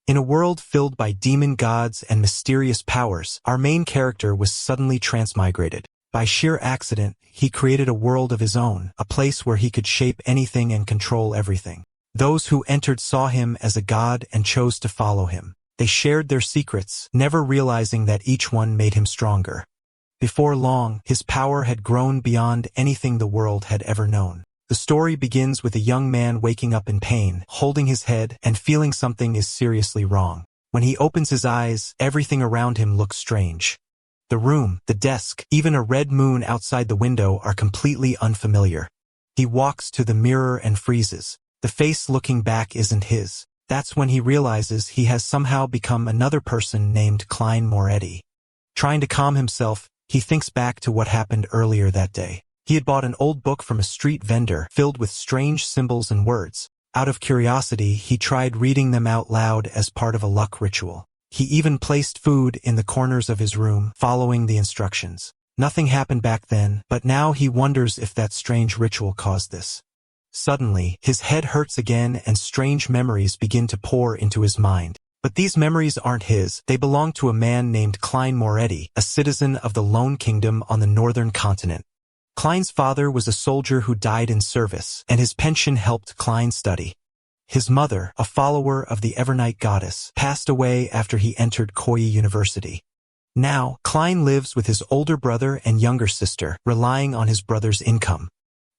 In a world filled by demon gods and mysterious powers, our main character was suddenly transmigrated. By sheer accident, he created a world of his own, a place where he could shape anything and control everything. Those who entered saw him as a god and chose to follow him. They shared their secrets, never realizing that each one made him stronger. Before long, his power had grown beyond anything the world had ever known. The story begins with a young man waking up in pain, holding his head, and feeling something is seriously wrong. When he opens his eyes, everything around him looks strange. The room, the desk, even a red moon outside the window are completely unfamiliar. He walks to the mirror and freezes. The face looking back isn't his. That's when he realizes he has somehow become another person named Klein Moretti. Trying to calm himself, he thinks back to what happened earlier that day. He had bought an old book from a street vendor filled with strange symbols and words. Out of curiosity, he tried reading them out loud as part of a luck ritual. He even placed food in the corners of his room, following the instructions. Nothing happened back then, but now he wonders if that strange ritual caused this. Suddenly, his head hurts again and strange memories begin to pour into his mind. But these memories aren't his, they belong to a man named Klein Moretti, a citizen of the Lone Kingdom on the northern continent. Klein's father was a soldier who died in service, and his pension helped Klein study. His mother, a follower of the Evernight goddess, passed away after he entered Koyi University. Now, Klein lives with his older brother and younger sister, relying on his brother's income.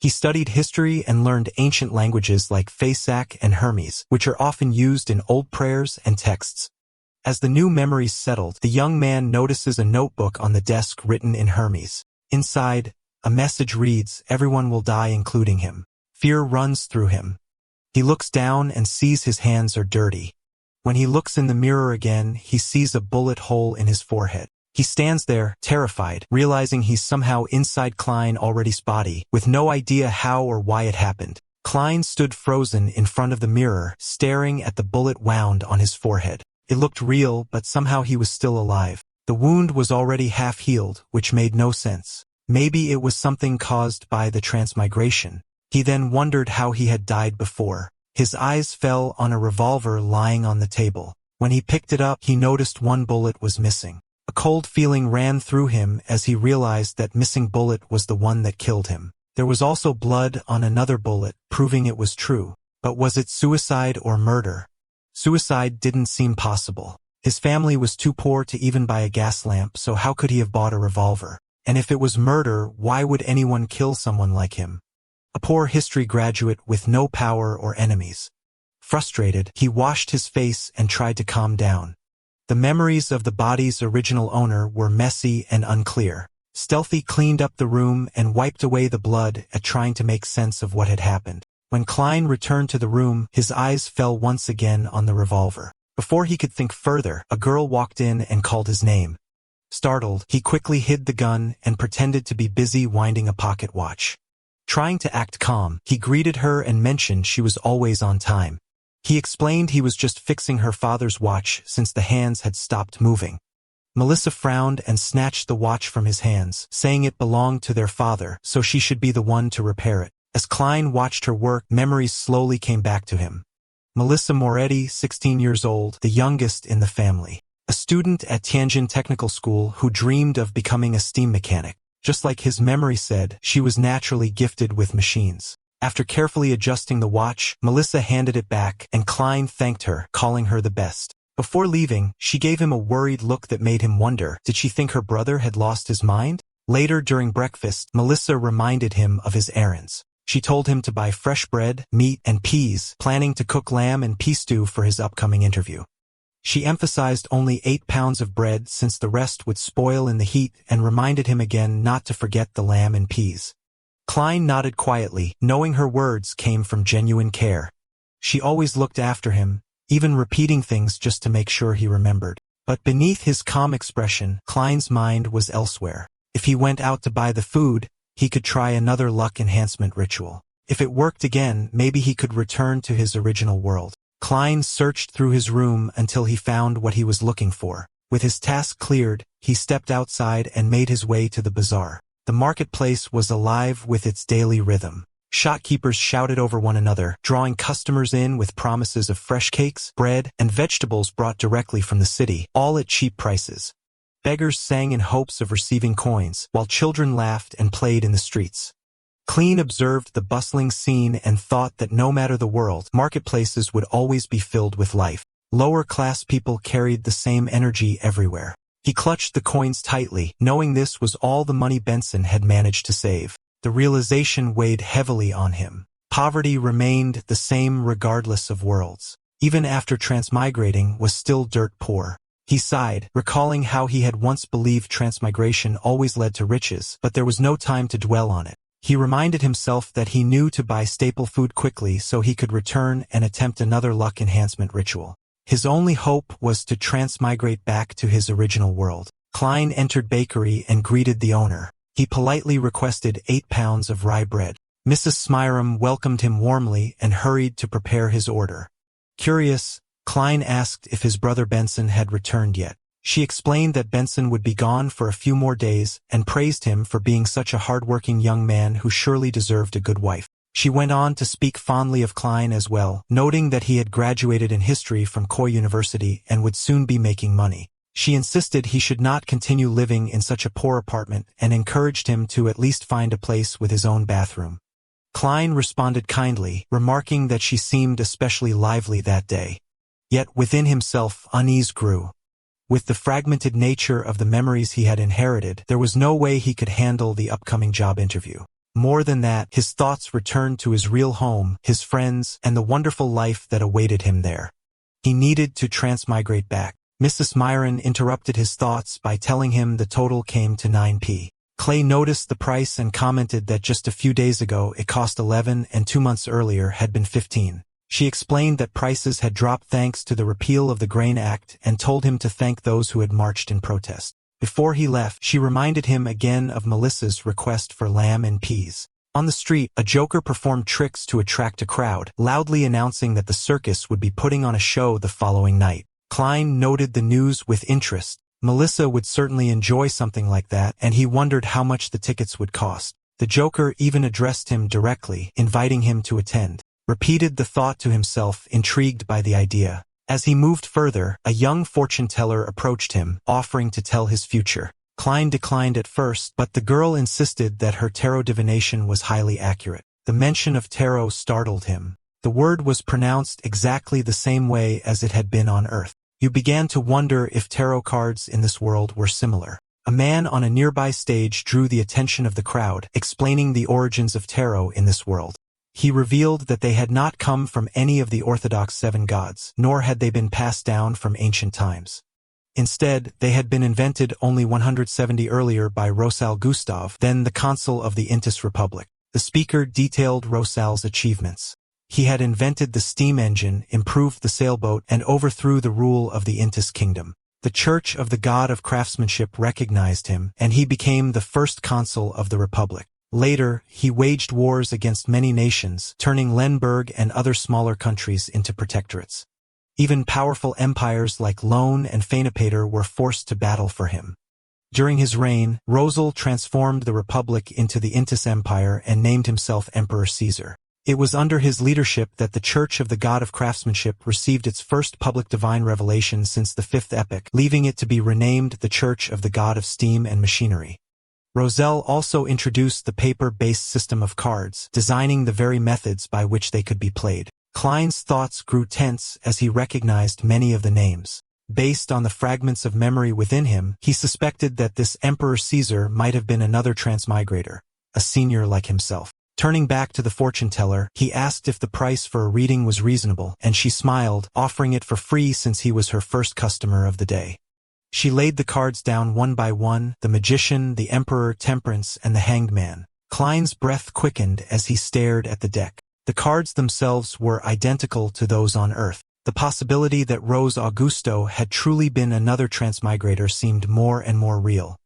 He studied history and learned ancient languages like Fasak and Hermes, which are often used in old prayers and texts. As the new memories settled, the young man notices a notebook on the desk written in Hermes. Inside, a message reads, "Everyone will die, including him." Fear runs through him. He looks down and sees his hands are dirty. When he looks in the mirror again, he sees a bullet hole in his forehead. He stands there, terrified, realizing he's somehow inside Klein Already's body, with no idea how or why it happened. Klein stood frozen in front of the mirror, staring at the bullet wound on his forehead. It looked real, but somehow he was still alive. The wound was already half healed, which made no sense. Maybe it was something caused by the transmigration. He then wondered how he had died before. His eyes fell on a revolver lying on the table. When he picked it up, he noticed one bullet was missing. A cold feeling ran through him as he realized that missing bullet was the one that killed him. There was also blood on another bullet, proving it was true. But was it suicide or murder? Suicide didn't seem possible. His family was too poor to even buy a gas lamp, so how could he have bought a revolver? And if it was murder, why would anyone kill someone like him? A poor history graduate with no power or enemies. Frustrated, he washed his face and tried to calm down. The memories of the body's original owner were messy and unclear. Stealthy cleaned up the room and wiped away the blood at trying to make sense of what had happened. When Klein returned to the room, his eyes fell once again on the revolver. Before he could think further, a girl walked in and called his name. Startled, he quickly hid the gun and pretended to be busy winding a pocket watch. Trying to act calm, he greeted her and mentioned she was always on time. He explained he was just fixing her father's watch since the hands had stopped moving. Melissa frowned and snatched the watch from his hands, saying it belonged to their father, so she should be the one to repair it. As Klein watched her work, memories slowly came back to him. Melissa Moretti, 16 years old, the youngest in the family. A student at Tianjin Technical School who dreamed of becoming a steam mechanic. Just like his memory said, she was naturally gifted with machines. After carefully adjusting the watch, Melissa handed it back, and Klein thanked her, calling her the best. Before leaving, she gave him a worried look that made him wonder, did she think her brother had lost his mind? Later during breakfast, Melissa reminded him of his errands. She told him to buy fresh bread, meat, and peas, planning to cook lamb and pea stew for his upcoming interview. She emphasized only 8 pounds of bread since the rest would spoil in the heat and reminded him again not to forget the lamb and peas. Klein nodded quietly, knowing her words came from genuine care. She always looked after him, even repeating things just to make sure he remembered. But beneath his calm expression, Klein's mind was elsewhere. If he went out to buy the food, he could try another luck enhancement ritual. If it worked again, maybe he could return to his original world. Klein searched through his room until he found what he was looking for. With his task cleared, he stepped outside and made his way to the bazaar. The marketplace was alive with its daily rhythm. Shopkeepers shouted over one another, drawing customers in with promises of fresh cakes, bread, and vegetables brought directly from the city, all at cheap prices. Beggars sang in hopes of receiving coins, while children laughed and played in the streets. Clean observed the bustling scene and thought that no matter the world, marketplaces would always be filled with life. Lower-class people carried the same energy everywhere. He clutched the coins tightly, knowing this was all the money Benson had managed to save. The realization weighed heavily on him. Poverty remained the same regardless of worlds. Even after transmigrating was still dirt poor. He sighed, recalling how he had once believed transmigration always led to riches, but there was no time to dwell on it. He reminded himself that he knew to buy staple food quickly so he could return and attempt another luck enhancement ritual. His only hope was to transmigrate back to his original world. Klein entered bakery and greeted the owner. He politely requested 8 pounds of rye bread. Mrs. Smyram welcomed him warmly and hurried to prepare his order. Curious, Klein asked if his brother Benson had returned yet. She explained that Benson would be gone for a few more days and praised him for being such a hard-working young man who surely deserved a good wife. She went on to speak fondly of Klein as well, noting that he had graduated in history from Koi University and would soon be making money. She insisted he should not continue living in such a poor apartment and encouraged him to at least find a place with his own bathroom. Klein responded kindly, remarking that she seemed especially lively that day. Yet within himself unease grew. With the fragmented nature of the memories he had inherited, there was no way he could handle the upcoming job interview. More than that, his thoughts returned to his real home, his friends, and the wonderful life that awaited him there. He needed to transmigrate back. Mrs. Myron interrupted his thoughts by telling him the total came to 9p. Clay noticed the price and commented that just a few days ago it cost 11 and 2 months earlier had been 15. She explained that prices had dropped thanks to the repeal of the Grain Act and told him to thank those who had marched in protest. Before he left, she reminded him again of Melissa's request for lamb and peas. On the street, a joker performed tricks to attract a crowd, loudly announcing that the circus would be putting on a show the following night. Klein noted the news with interest. Melissa would certainly enjoy something like that, and he wondered how much the tickets would cost. The joker even addressed him directly, inviting him to attend. Repeated the thought to himself, intrigued by the idea. As he moved further, a young fortune-teller approached him, offering to tell his future. Klein declined at first, but the girl insisted that her tarot divination was highly accurate. The mention of tarot startled him. The word was pronounced exactly the same way as it had been on Earth. You began to wonder if tarot cards in this world were similar. A man on a nearby stage drew the attention of the crowd, explaining the origins of tarot in this world. He revealed that they had not come from any of the Orthodox 7 gods, nor had they been passed down from ancient times. Instead, they had been invented only 170 earlier by Rosal Gustav, then the consul of the Intis Republic. The speaker detailed Rosal's achievements. He had invented the steam engine, improved the sailboat, and overthrew the rule of the Intis kingdom. The Church of the God of Craftsmanship recognized him, and he became the first consul of the Republic. Later, he waged wars against many nations, turning Lemberg and other smaller countries into protectorates. Even powerful empires like Lone and Feinapater were forced to battle for him. During his reign, Rosal transformed the Republic into the Intis Empire and named himself Emperor Caesar. It was under his leadership that the Church of the God of Craftsmanship received its first public divine revelation since the 5th epoch, leaving it to be renamed the Church of the God of Steam and Machinery. Rosal also introduced the paper-based system of cards, designing the very methods by which they could be played. Klein's thoughts grew tense as he recognized many of the names. Based on the fragments of memory within him, he suspected that this Emperor Caesar might have been another transmigrator, a senior like himself. Turning back to the fortune-teller, he asked if the price for a reading was reasonable, and she smiled, offering it for free since he was her first customer of the day. She laid the cards down one by one, the Magician, the Emperor, Temperance, and the Hanged Man. Klein's breath quickened as he stared at the deck. The cards themselves were identical to those on Earth. The possibility that Rose Augusto had truly been another transmigrator seemed more and more real.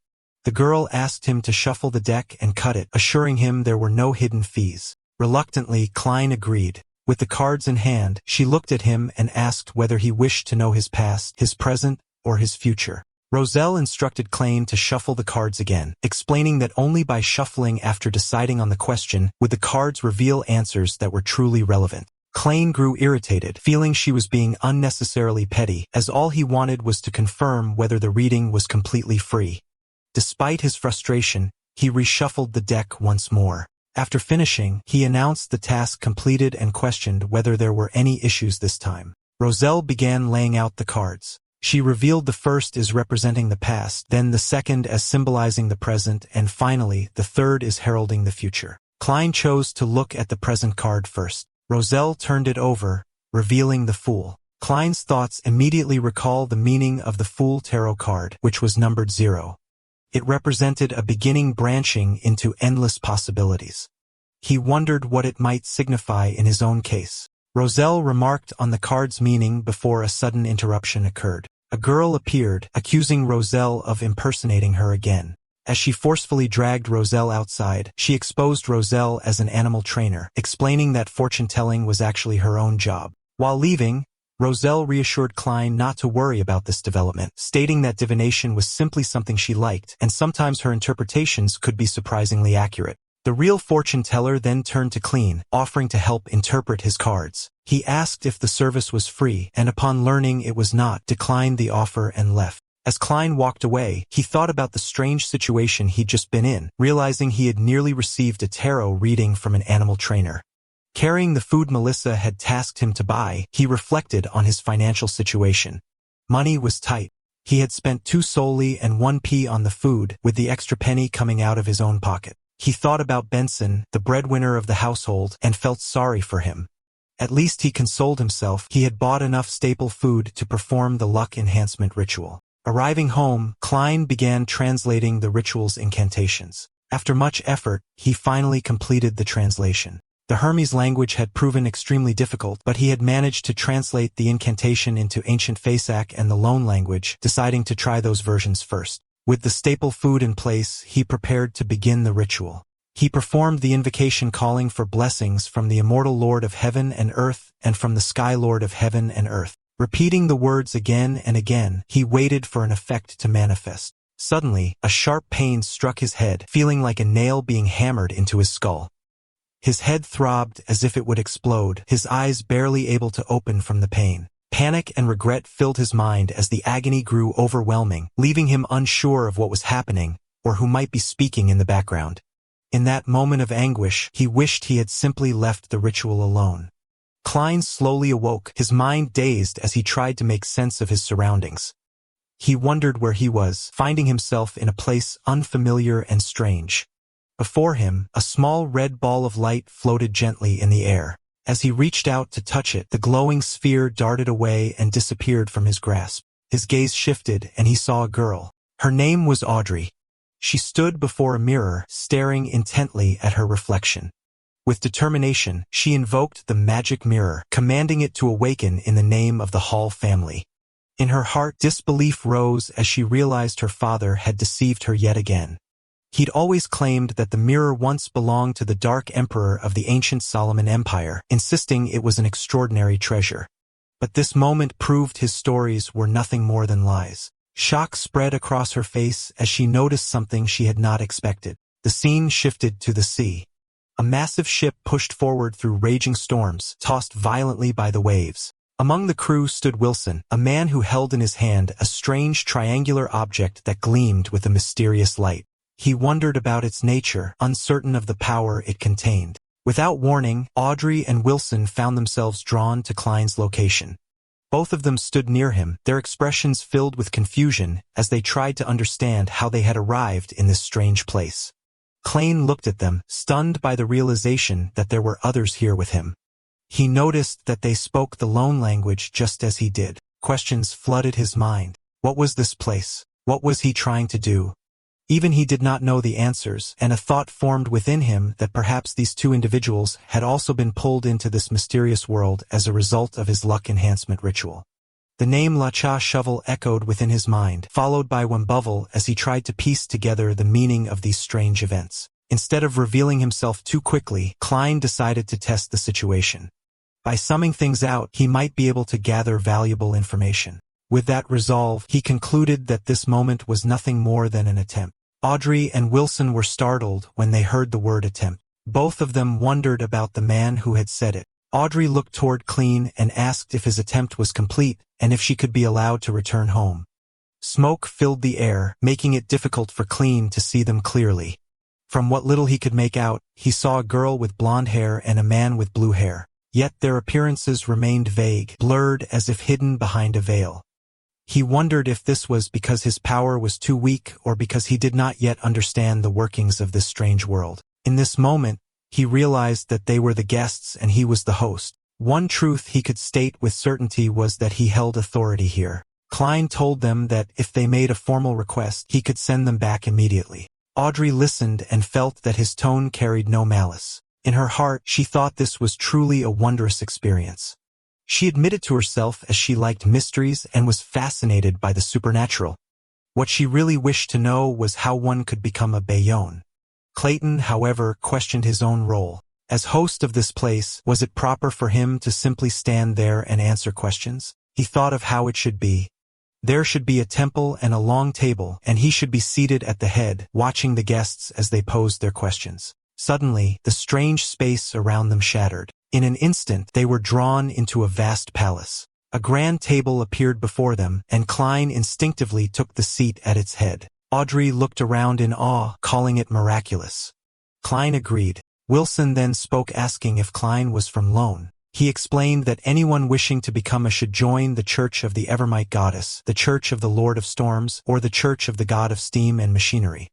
The girl asked him to shuffle the deck and cut it, assuring him there were no hidden fees. Reluctantly, Klein agreed. With the cards in hand, she looked at him and asked whether he wished to know his past, his present, or his future. Roselle instructed Klein to shuffle the cards again, explaining that only by shuffling after deciding on the question would the cards reveal answers that were truly relevant. Klein grew irritated, feeling she was being unnecessarily petty, as all he wanted was to confirm whether the reading was completely free. Despite his frustration, he reshuffled the deck once more. After finishing, he announced the task completed and questioned whether there were any issues this time. Roselle began laying out the cards. She revealed the first is representing the past, then the second as symbolizing the present, and finally, the third is heralding the future. Klein chose to look at the present card first. Roselle turned it over, revealing the Fool. Klein's thoughts immediately recall the meaning of the Fool tarot card, which was numbered 0. It represented a beginning branching into endless possibilities. He wondered what it might signify in his own case. Roselle remarked on the card's meaning before a sudden interruption occurred. A girl appeared, accusing Roselle of impersonating her again. As she forcefully dragged Roselle outside, she exposed Roselle as an animal trainer, explaining that fortune-telling was actually her own job. While leaving, Roselle reassured Klein not to worry about this development, stating that divination was simply something she liked, and sometimes her interpretations could be surprisingly accurate. The real fortune-teller then turned to Klein, offering to help interpret his cards. He asked if the service was free, and upon learning it was not, declined the offer and left. As Klein walked away, he thought about the strange situation he'd just been in, realizing he had nearly received a tarot reading from an animal trainer. Carrying the food Melissa had tasked him to buy, he reflected on his financial situation. Money was tight. He had spent 2 solely and 1 p on the food, with the extra penny coming out of his own pocket. He thought about Benson, the breadwinner of the household, and felt sorry for him. At least he consoled himself, he had bought enough staple food to perform the luck enhancement ritual. Arriving home, Klein began translating the ritual's incantations. After much effort, he finally completed the translation. The Hermes language had proven extremely difficult, but he had managed to translate the incantation into ancient Fasak and the Loan language, deciding to try those versions first. With the staple food in place, he prepared to begin the ritual. He performed the invocation calling for blessings from the immortal Lord of Heaven and Earth and from the Sky Lord of Heaven and Earth. Repeating the words again and again, he waited for an effect to manifest. Suddenly, a sharp pain struck his head, feeling like a nail being hammered into his skull. His head throbbed as if it would explode, his eyes barely able to open from the pain. Panic and regret filled his mind as the agony grew overwhelming, leaving him unsure of what was happening or who might be speaking in the background. In that moment of anguish, he wished he had simply left the ritual alone. Klein slowly awoke, his mind dazed as he tried to make sense of his surroundings. He wondered where he was, finding himself in a place unfamiliar and strange. Before him, a small red ball of light floated gently in the air. As he reached out to touch it, the glowing sphere darted away and disappeared from his grasp. His gaze shifted, and he saw a girl. Her name was Audrey. She stood before a mirror, staring intently at her reflection. With determination, she invoked the magic mirror, commanding it to awaken in the name of the Hall family. In her heart, disbelief rose as she realized her father had deceived her yet again. He'd always claimed that the mirror once belonged to the Dark Emperor of the ancient Solomon Empire, insisting it was an extraordinary treasure. But this moment proved his stories were nothing more than lies. Shock spread across her face as she noticed something she had not expected. The scene shifted to the sea. A massive ship pushed forward through raging storms, tossed violently by the waves. Among the crew stood Wilson, a man who held in his hand a strange triangular object that gleamed with a mysterious light. He wondered about its nature, uncertain of the power it contained. Without warning, Audrey and Wilson found themselves drawn to Klein's location. Both of them stood near him, their expressions filled with confusion as they tried to understand how they had arrived in this strange place. Klein looked at them, stunned by the realization that there were others here with him. He noticed that they spoke the Loan language just as he did. Questions flooded his mind. What was this place? What was he trying to do? Even he did not know the answers, and a thought formed within him that perhaps these two individuals had also been pulled into this mysterious world as a result of his luck enhancement ritual. The name La Cha Shovel echoed within his mind, followed by Wembuvel as he tried to piece together the meaning of these strange events. Instead of revealing himself too quickly, Klein decided to test the situation. By summing things out, he might be able to gather valuable information. With that resolve, he concluded that this moment was nothing more than an attempt. Audrey and Wilson were startled when they heard the word attempt. Both of them wondered about the man who had said it. Audrey looked toward Clean and asked if his attempt was complete and if she could be allowed to return home. Smoke filled the air, making it difficult for Clean to see them clearly. From what little he could make out, he saw a girl with blonde hair and a man with blue hair. Yet their appearances remained vague, blurred as if hidden behind a veil. He wondered if this was because his power was too weak or because he did not yet understand the workings of this strange world. In this moment, he realized that they were the guests and he was the host. One truth he could state with certainty was that he held authority here. Klein told them that if they made a formal request, he could send them back immediately. Audrey listened and felt that his tone carried no malice. In her heart, she thought this was truly a wondrous experience. She admitted to herself as she liked mysteries and was fascinated by the supernatural. What she really wished to know was how one could become a Bayonne. Clayton, however, questioned his own role. As host of this place, was it proper for him to simply stand there and answer questions? He thought of how it should be. There should be a temple and a long table, and he should be seated at the head, watching the guests as they posed their questions. Suddenly, the strange space around them shattered. In an instant, they were drawn into a vast palace. A grand table appeared before them, and Klein instinctively took the seat at its head. Audrey looked around in awe, calling it miraculous. Klein agreed. Wilson then spoke asking if Klein was from Lone. He explained that anyone wishing to become a should join the Church of the Evermight Goddess, the Church of the Lord of Storms, or the Church of the God of Steam and Machinery.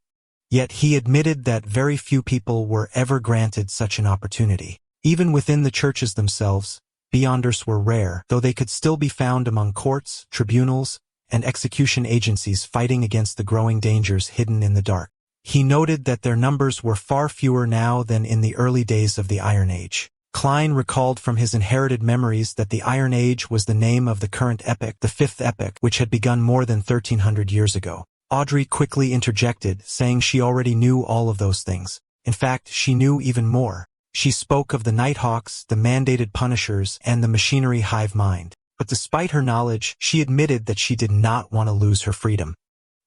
Yet he admitted that very few people were ever granted such an opportunity. Even within the churches themselves, Beyonders were rare, though they could still be found among courts, tribunals, and execution agencies fighting against the growing dangers hidden in the dark. He noted that their numbers were far fewer now than in the early days of the Iron Age. Klein recalled from his inherited memories that the Iron Age was the name of the current epoch, the fifth epoch, which had begun more than 1300 years ago. Audrey quickly interjected, saying she already knew all of those things. In fact, she knew even more. She spoke of the Nighthawks, the mandated punishers, and the machinery hive mind. But despite her knowledge, she admitted that she did not want to lose her freedom.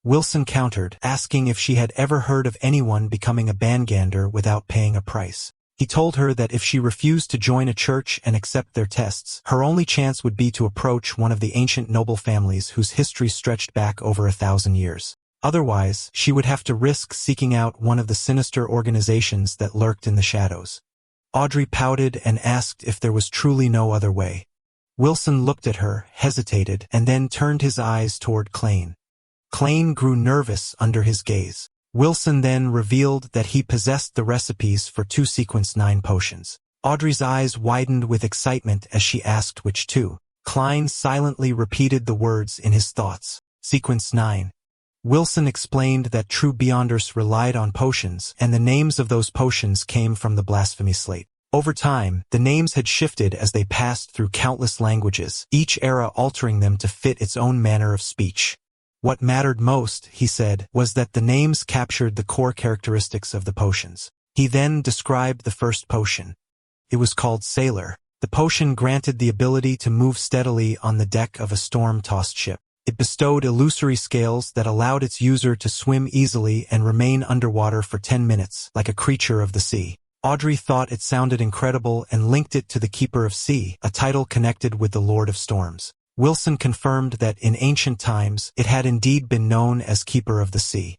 Wilson countered, asking if she had ever heard of anyone becoming a Bangander without paying a price. He told her that if she refused to join a church and accept their tests, her only chance would be to approach one of the ancient noble families whose history stretched back over 1,000 years. Otherwise, she would have to risk seeking out one of the sinister organizations that lurked in the shadows. Audrey pouted and asked if there was truly no other way. Wilson looked at her, hesitated, and then turned his eyes toward Klein. Klein grew nervous under his gaze. Wilson then revealed that he possessed the recipes for 2 Sequence 9 potions. Audrey's eyes widened with excitement as she asked which 2. Klein silently repeated the words in his thoughts. Sequence 9. Wilson explained that true Beyonders relied on potions, and the names of those potions came from the blasphemy slate. Over time, the names had shifted as they passed through countless languages, each era altering them to fit its own manner of speech. What mattered most, he said, was that the names captured the core characteristics of the potions. He then described the first potion. It was called Sailor. The potion granted the ability to move steadily on the deck of a storm-tossed ship. It bestowed illusory scales that allowed its user to swim easily and remain underwater for 10 minutes, like a creature of the sea. Audrey thought it sounded incredible and linked it to the Keeper of Sea, a title connected with the Lord of Storms. Wilson confirmed that in ancient times, it had indeed been known as Keeper of the Sea.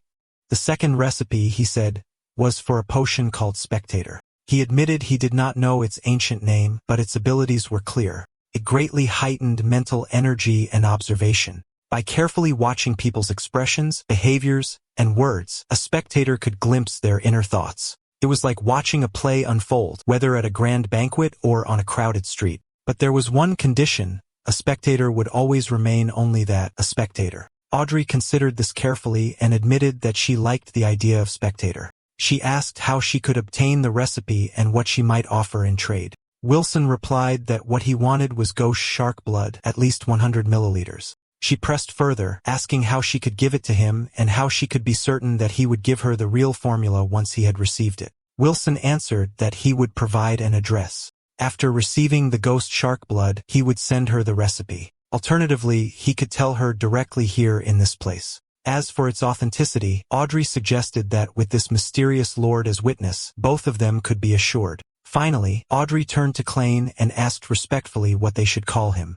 The second recipe, he said, was for a potion called Spectator. He admitted he did not know its ancient name, but its abilities were clear. It greatly heightened mental energy and observation. By carefully watching people's expressions, behaviors, and words, a spectator could glimpse their inner thoughts. It was like watching a play unfold, whether at a grand banquet or on a crowded street. But there was one condition: a spectator would always remain only that, a spectator. Audrey considered this carefully and admitted that she liked the idea of spectator. She asked how she could obtain the recipe and what she might offer in trade. Wilson replied that what he wanted was ghost shark blood, at least 100 milliliters. She pressed further, asking how she could give it to him and how she could be certain that he would give her the real formula once he had received it. Wilson answered that he would provide an address. After receiving the ghost shark blood, he would send her the recipe. Alternatively, he could tell her directly here in this place. As for its authenticity, Audrey suggested that with this mysterious lord as witness, both of them could be assured. Finally, Audrey turned to Klein and asked respectfully what they should call him.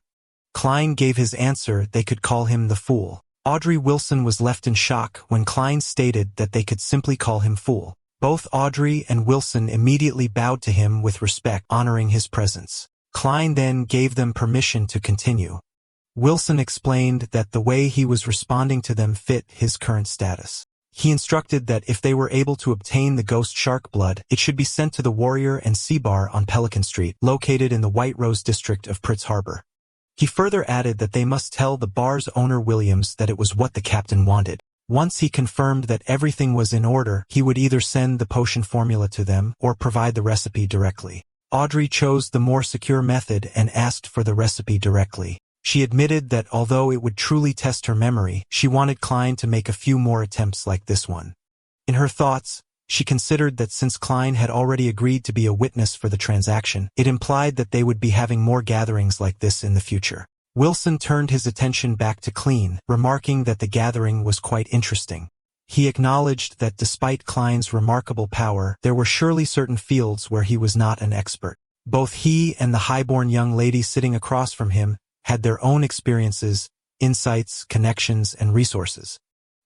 Klein gave his answer they could call him the Fool. Audrey Wilson was left in shock when Klein stated that they could simply call him Fool. Both Audrey and Wilson immediately bowed to him with respect, honoring his presence. Klein then gave them permission to continue. Wilson explained that the way he was responding to them fit his current status. He instructed that if they were able to obtain the ghost shark blood, it should be sent to the Warrior and Sea Bar on Pelican Street, located in the White Rose district of Pritz Harbor. He further added that they must tell the bar's owner Williams that it was what the captain wanted. Once he confirmed that everything was in order, he would either send the potion formula to them or provide the recipe directly. Audrey chose the more secure method and asked for the recipe directly. She admitted that although it would truly test her memory, she wanted Klein to make a few more attempts like this one. In her thoughts, she considered that since Klein had already agreed to be a witness for the transaction, it implied that they would be having more gatherings like this in the future. Wilson turned his attention back to Klein, remarking that the gathering was quite interesting. He acknowledged that despite Klein's remarkable power, there were surely certain fields where he was not an expert. Both he and the highborn young lady sitting across from him had their own experiences, insights, connections, and resources.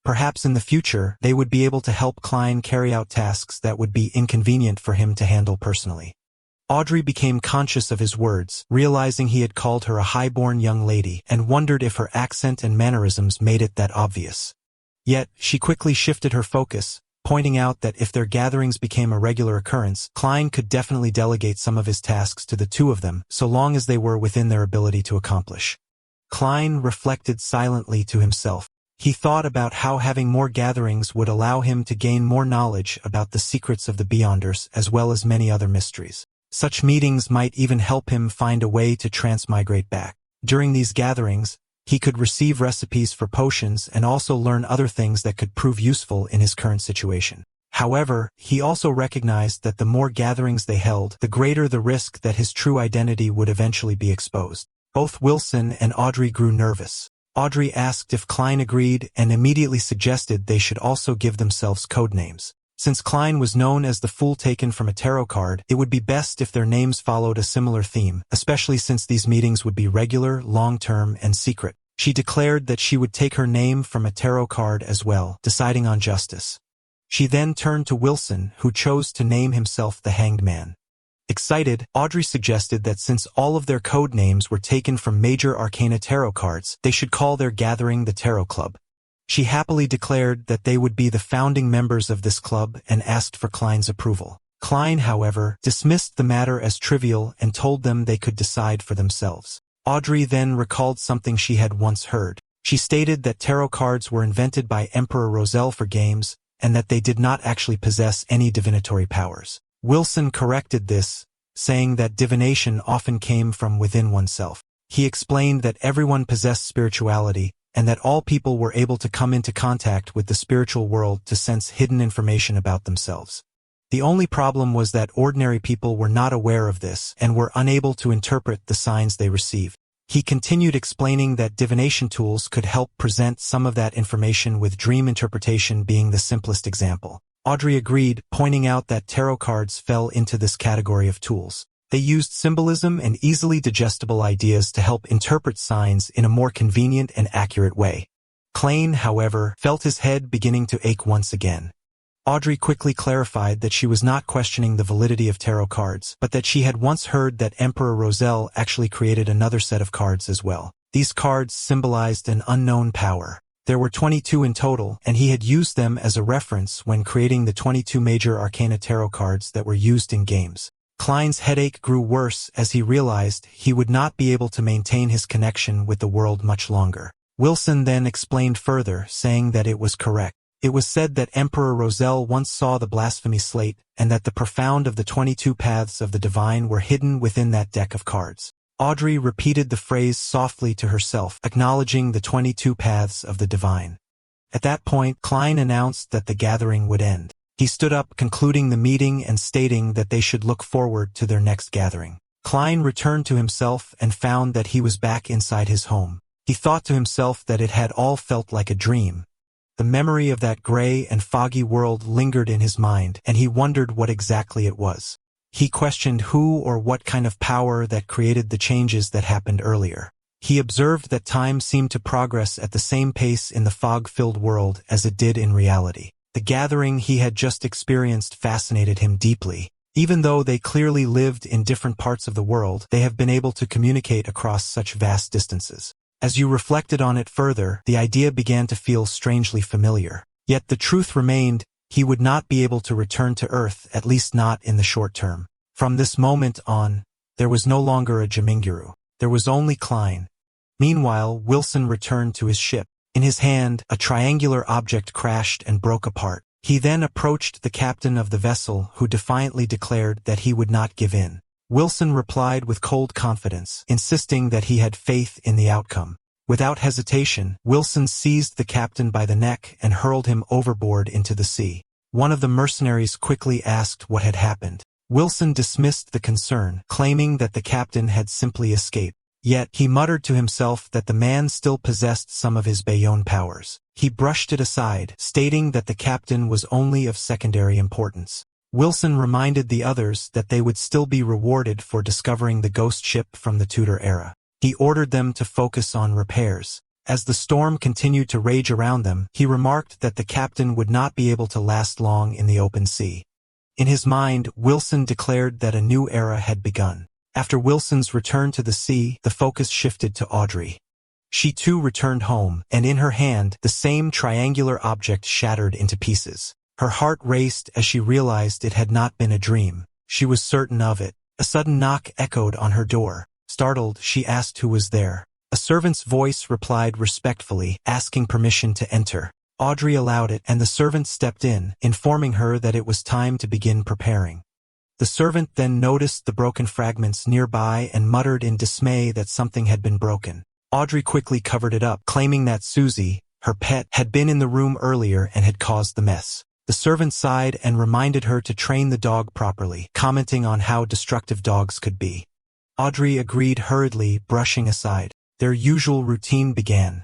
Perhaps in the future, they would be able to help Klein carry out tasks that would be inconvenient for him to handle personally. Audrey became conscious of his words, realizing he had called her a highborn young lady, and wondered if her accent and mannerisms made it that obvious. Yet, she quickly shifted her focus, pointing out that if their gatherings became a regular occurrence, Klein could definitely delegate some of his tasks to the two of them, so long as they were within their ability to accomplish. Klein reflected silently to himself. He thought about how having more gatherings would allow him to gain more knowledge about the secrets of the Beyonders as well as many other mysteries. Such meetings might even help him find a way to transmigrate back. During these gatherings, he could receive recipes for potions and also learn other things that could prove useful in his current situation. However, he also recognized that the more gatherings they held, the greater the risk that his true identity would eventually be exposed. Both Wilson and Audrey grew nervous. Audrey asked if Klein agreed and immediately suggested they should also give themselves code names. Since Klein was known as the Fool taken from a tarot card, it would be best if their names followed a similar theme, especially since these meetings would be regular, long-term, and secret. She declared that she would take her name from a tarot card as well, deciding on justice. She then turned to Wilson, who chose to name himself the Hanged Man. Excited, Audrey suggested that since all of their code names were taken from major arcana tarot cards, they should call their gathering the Tarot Club. She happily declared that they would be the founding members of this club and asked for Klein's approval. Klein, however, dismissed the matter as trivial and told them they could decide for themselves. Audrey then recalled something she had once heard. She stated that tarot cards were invented by Emperor Roselle for games, and that they did not actually possess any divinatory powers. Wilson corrected this, saying that divination often came from within oneself. He explained that everyone possessed spirituality, and that all people were able to come into contact with the spiritual world to sense hidden information about themselves. The only problem was that ordinary people were not aware of this and were unable to interpret the signs they received. He continued explaining that divination tools could help present some of that information, with dream interpretation being the simplest example. Audrey agreed, pointing out that tarot cards fell into this category of tools. They used symbolism and easily digestible ideas to help interpret signs in a more convenient and accurate way. Klein, however, felt his head beginning to ache once again. Audrey quickly clarified that she was not questioning the validity of tarot cards, but that she had once heard that Emperor Roselle actually created another set of cards as well. These cards symbolized an unknown power. There were 22 in total, and he had used them as a reference when creating the 22 major arcana tarot cards that were used in games. Klein's headache grew worse as he realized he would not be able to maintain his connection with the world much longer. Wilson then explained further, saying that it was correct. It was said that Emperor Roselle once saw the blasphemy slate, and that the profound of the 22 paths of the divine were hidden within that deck of cards. Audrey repeated the phrase softly to herself, acknowledging the 22 paths of the divine. At that point, Klein announced that the gathering would end. He stood up, concluding the meeting and stating that they should look forward to their next gathering. Klein returned to himself and found that he was back inside his home. He thought to himself that it had all felt like a dream. The memory of that gray and foggy world lingered in his mind, and he wondered what exactly it was. He questioned who or what kind of power that created the changes that happened earlier. He observed that time seemed to progress at the same pace in the fog-filled world as it did in reality. The gathering he had just experienced fascinated him deeply. Even though they clearly lived in different parts of the world, they have been able to communicate across such vast distances. As you reflected on it further, the idea began to feel strangely familiar. Yet the truth remained, he would not be able to return to Earth, at least not in the short term. From this moment on, there was no longer a Jiminguru. There was only Klein. Meanwhile, Wilson returned to his ship. In his hand, a triangular object crashed and broke apart. He then approached the captain of the vessel, who defiantly declared that he would not give in. Wilson replied with cold confidence, insisting that he had faith in the outcome. Without hesitation, Wilson seized the captain by the neck and hurled him overboard into the sea. One of the mercenaries quickly asked what had happened. Wilson dismissed the concern, claiming that the captain had simply escaped. Yet, he muttered to himself that the man still possessed some of his Bayonne powers. He brushed it aside, stating that the captain was only of secondary importance. Wilson reminded the others that they would still be rewarded for discovering the ghost ship from the Tudor era. He ordered them to focus on repairs. As the storm continued to rage around them, he remarked that the captain would not be able to last long in the open sea. In his mind, Wilson declared that a new era had begun. After Wilson's return to the sea, the focus shifted to Audrey. She too returned home, and in her hand, the same triangular object shattered into pieces. Her heart raced as she realized it had not been a dream. She was certain of it. A sudden knock echoed on her door. Startled, she asked who was there. A servant's voice replied respectfully, asking permission to enter. Audrey allowed it, and the servant stepped in, informing her that it was time to begin preparing. The servant then noticed the broken fragments nearby and muttered in dismay that something had been broken. Audrey quickly covered it up, claiming that Susie, her pet, had been in the room earlier and had caused the mess. The servant sighed and reminded her to train the dog properly, commenting on how destructive dogs could be. Audrey agreed hurriedly, brushing aside. Their usual routine began.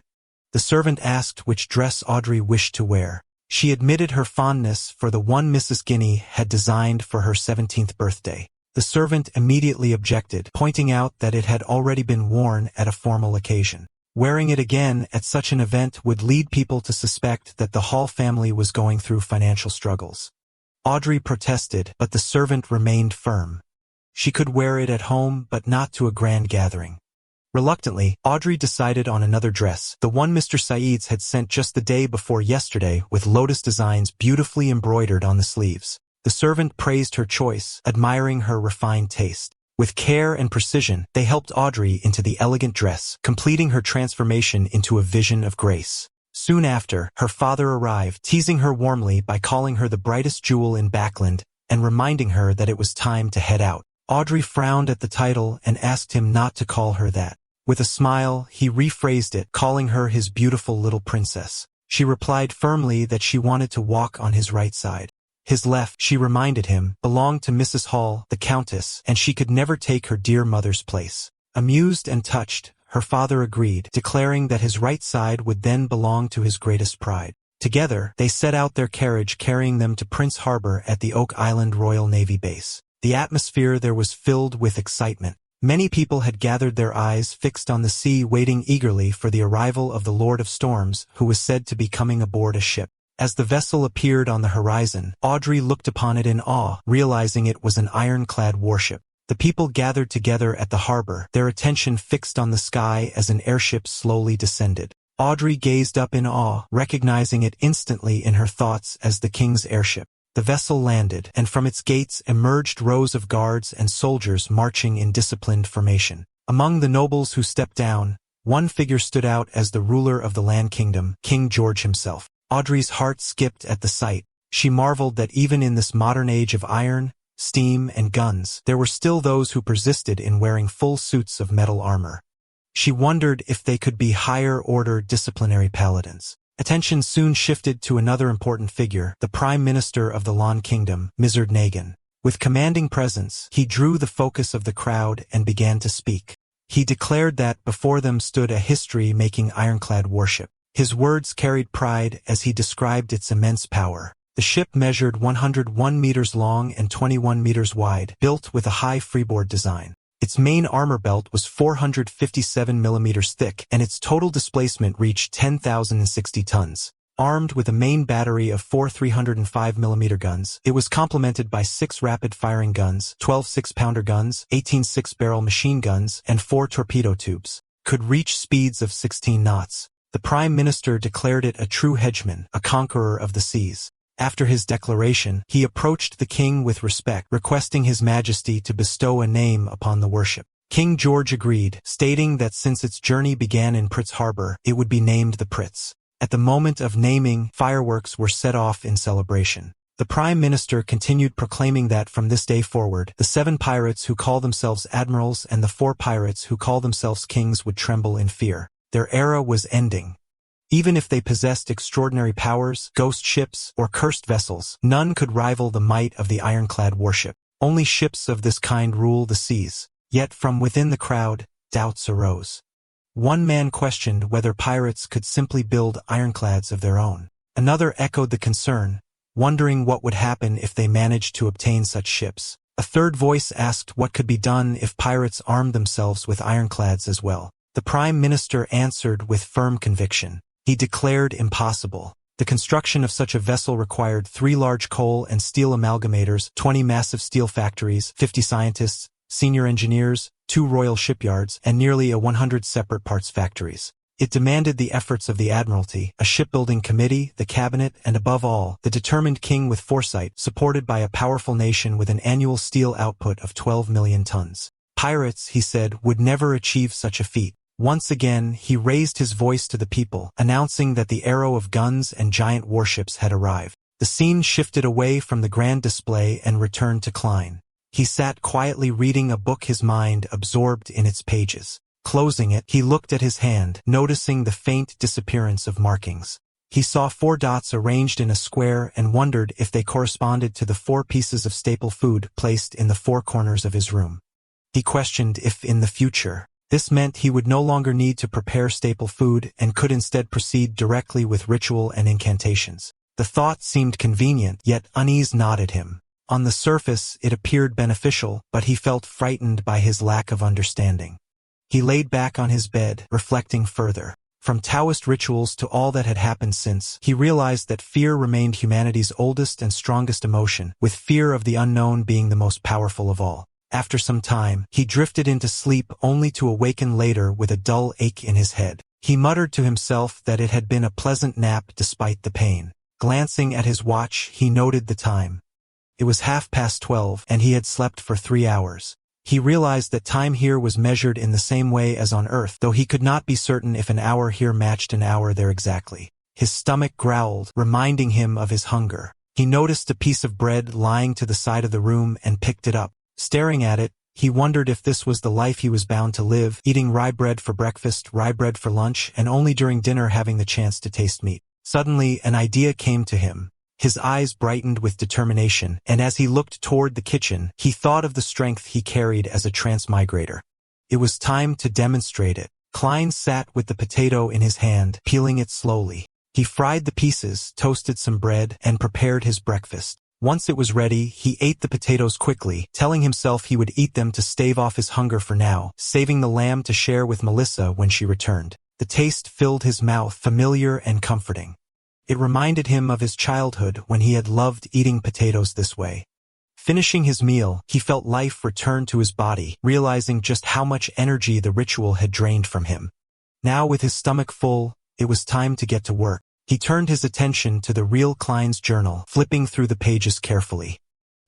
The servant asked which dress Audrey wished to wear. She admitted her fondness for the one Mrs. Guinea had designed for her 17th birthday. The servant immediately objected, pointing out that it had already been worn at a formal occasion. Wearing it again at such an event would lead people to suspect that the Hall family was going through financial struggles. Audrey protested, but the servant remained firm. She could wear it at home, but not to a grand gathering. Reluctantly, Audrey decided on another dress, the one Mr. Saeed's had sent just the day before yesterday, with lotus designs beautifully embroidered on the sleeves. The servant praised her choice, admiring her refined taste. With care and precision, they helped Audrey into the elegant dress, completing her transformation into a vision of grace. Soon after, her father arrived, teasing her warmly by calling her the brightest jewel in Backland, and reminding her that it was time to head out. Audrey frowned at the title and asked him not to call her that. With a smile, he rephrased it, calling her his beautiful little princess. She replied firmly that she wanted to walk on his right side. His left, she reminded him, belonged to Mrs. Hall, the Countess, and she could never take her dear mother's place. Amused and touched, her father agreed, declaring that his right side would then belong to his greatest pride. Together, they set out their carriage carrying them to Prince Harbor at the Oak Island Royal Navy Base. The atmosphere there was filled with excitement. Many people had gathered, their eyes fixed on the sea, waiting eagerly for the arrival of the Lord of Storms, who was said to be coming aboard a ship. As the vessel appeared on the horizon, Audrey looked upon it in awe, realizing it was an ironclad warship. The people gathered together at the harbor, their attention fixed on the sky as an airship slowly descended. Audrey gazed up in awe, recognizing it instantly in her thoughts as the king's airship. The vessel landed, and from its gates emerged rows of guards and soldiers marching in disciplined formation. Among the nobles who stepped down, one figure stood out as the ruler of the Land Kingdom, King George himself. Audrey's heart skipped at the sight. She marveled that even in this modern age of iron, steam, and guns, there were still those who persisted in wearing full suits of metal armor. She wondered if they could be higher-order disciplinary paladins. Attention soon shifted to another important figure, the Prime Minister of the Lan Kingdom, Mizard Nagan. With commanding presence, he drew the focus of the crowd and began to speak. He declared that before them stood a history-making ironclad warship. His words carried pride as he described its immense power. The ship measured 101 meters long and 21 meters wide, built with a high freeboard design. Its main armor belt was 457 millimeters thick, and its total displacement reached 10,060 tons. Armed with a main battery of 4 305mm guns, it was complemented by 6 rapid-firing guns, 12 6-pounder guns, 18 6-barrel machine guns, and 4 torpedo tubes. Could reach speeds of 16 knots. The Prime Minister declared it a true hegemon, a conqueror of the seas. After his declaration, he approached the king with respect, requesting His Majesty to bestow a name upon the warship. King George agreed, stating that since its journey began in Pritz Harbor, it would be named the Pritz. At the moment of naming, fireworks were set off in celebration. The Prime Minister continued proclaiming that from this day forward, the 7 pirates who call themselves admirals and the 4 pirates who call themselves kings would tremble in fear. Their era was ending. Even if they possessed extraordinary powers, ghost ships, or cursed vessels, none could rival the might of the ironclad warship. Only ships of this kind rule the seas. Yet from within the crowd, doubts arose. One man questioned whether pirates could simply build ironclads of their own. Another echoed the concern, wondering what would happen if they managed to obtain such ships. A third voice asked what could be done if pirates armed themselves with ironclads as well. The Prime Minister answered with firm conviction. He declared impossible. The construction of such a vessel required 3 large coal and steel amalgamators, 20 massive steel factories, 50 scientists, senior engineers, 2 royal shipyards, and nearly 100 separate parts factories. It demanded the efforts of the Admiralty, a shipbuilding committee, the cabinet, and above all, the determined king with foresight, supported by a powerful nation with an annual steel output of 12 million tons. Pirates, he said, would never achieve such a feat. Once again, he raised his voice to the people, announcing that the era of guns and giant warships had arrived. The scene shifted away from the grand display and returned to Klein. He sat quietly reading a book, his mind absorbed in its pages. Closing it, he looked at his hand, noticing the faint disappearance of markings. He saw 4 dots arranged in a square and wondered if they corresponded to the 4 pieces of staple food placed in the 4 corners of his room. He questioned if, in the future, this meant he would no longer need to prepare staple food and could instead proceed directly with ritual and incantations. The thought seemed convenient, yet unease gnawed him. On the surface, it appeared beneficial, but he felt frightened by his lack of understanding. He laid back on his bed, reflecting further. From Taoist rituals to all that had happened since, he realized that fear remained humanity's oldest and strongest emotion, with fear of the unknown being the most powerful of all. After some time, he drifted into sleep only to awaken later with a dull ache in his head. He muttered to himself that it had been a pleasant nap despite the pain. Glancing at his watch, he noted the time. It was 12:30, and he had slept for 3 hours. He realized that time here was measured in the same way as on Earth, though he could not be certain if an hour here matched an hour there exactly. His stomach growled, reminding him of his hunger. He noticed a piece of bread lying to the side of the room and picked it up. Staring at it, he wondered if this was the life he was bound to live, eating rye bread for breakfast, rye bread for lunch, and only during dinner having the chance to taste meat. Suddenly, an idea came to him. His eyes brightened with determination, and as he looked toward the kitchen, he thought of the strength he carried as a transmigrator. It was time to demonstrate it. Klein sat with the potato in his hand, peeling it slowly. He fried the pieces, toasted some bread, and prepared his breakfast. Once it was ready, he ate the potatoes quickly, telling himself he would eat them to stave off his hunger for now, saving the lamb to share with Melissa when she returned. The taste filled his mouth, familiar and comforting. It reminded him of his childhood when he had loved eating potatoes this way. Finishing his meal, he felt life return to his body, realizing just how much energy the ritual had drained from him. Now with his stomach full, it was time to get to work. He turned his attention to the real Klein's journal, flipping through the pages carefully.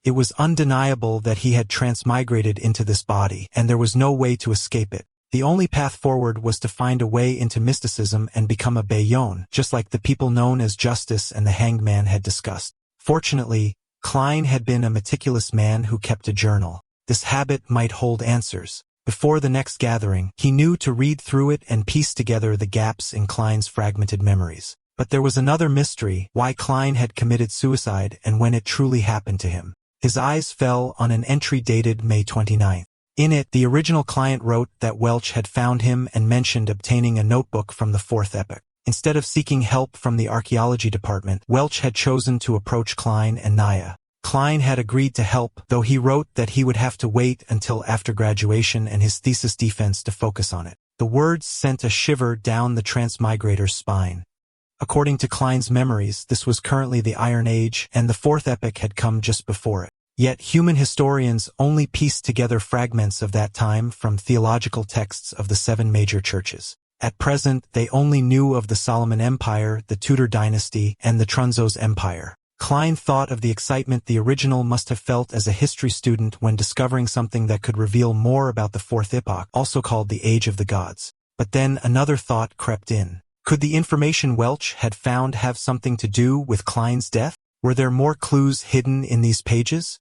It was undeniable that he had transmigrated into this body, and there was no way to escape it. The only path forward was to find a way into mysticism and become a Bayon, just like the people known as Justice and the Hanged Man had discussed. Fortunately, Klein had been a meticulous man who kept a journal. This habit might hold answers. Before the next gathering, he knew to read through it and piece together the gaps in Klein's fragmented memories. But there was another mystery, why Klein had committed suicide and when it truly happened to him. His eyes fell on an entry dated May 29. In it, the original client wrote that Welch had found him and mentioned obtaining a notebook from the fourth epoch. Instead of seeking help from the archaeology department, Welch had chosen to approach Klein and Naya. Klein had agreed to help, though he wrote that he would have to wait until after graduation and his thesis defense to focus on it. The words sent a shiver down the transmigrator's spine. According to Klein's memories, this was currently the Iron Age, and the fourth epoch had come just before it. Yet human historians only pieced together fragments of that time from theological texts of the 7 major churches. At present, they only knew of the Solomon Empire, the Tudor dynasty, and the Trunzo's Empire. Klein thought of the excitement the original must have felt as a history student when discovering something that could reveal more about the fourth epoch, also called the Age of the Gods. But then another thought crept in. Could the information Welch had found have something to do with Klein's death? Were there more clues hidden in these pages?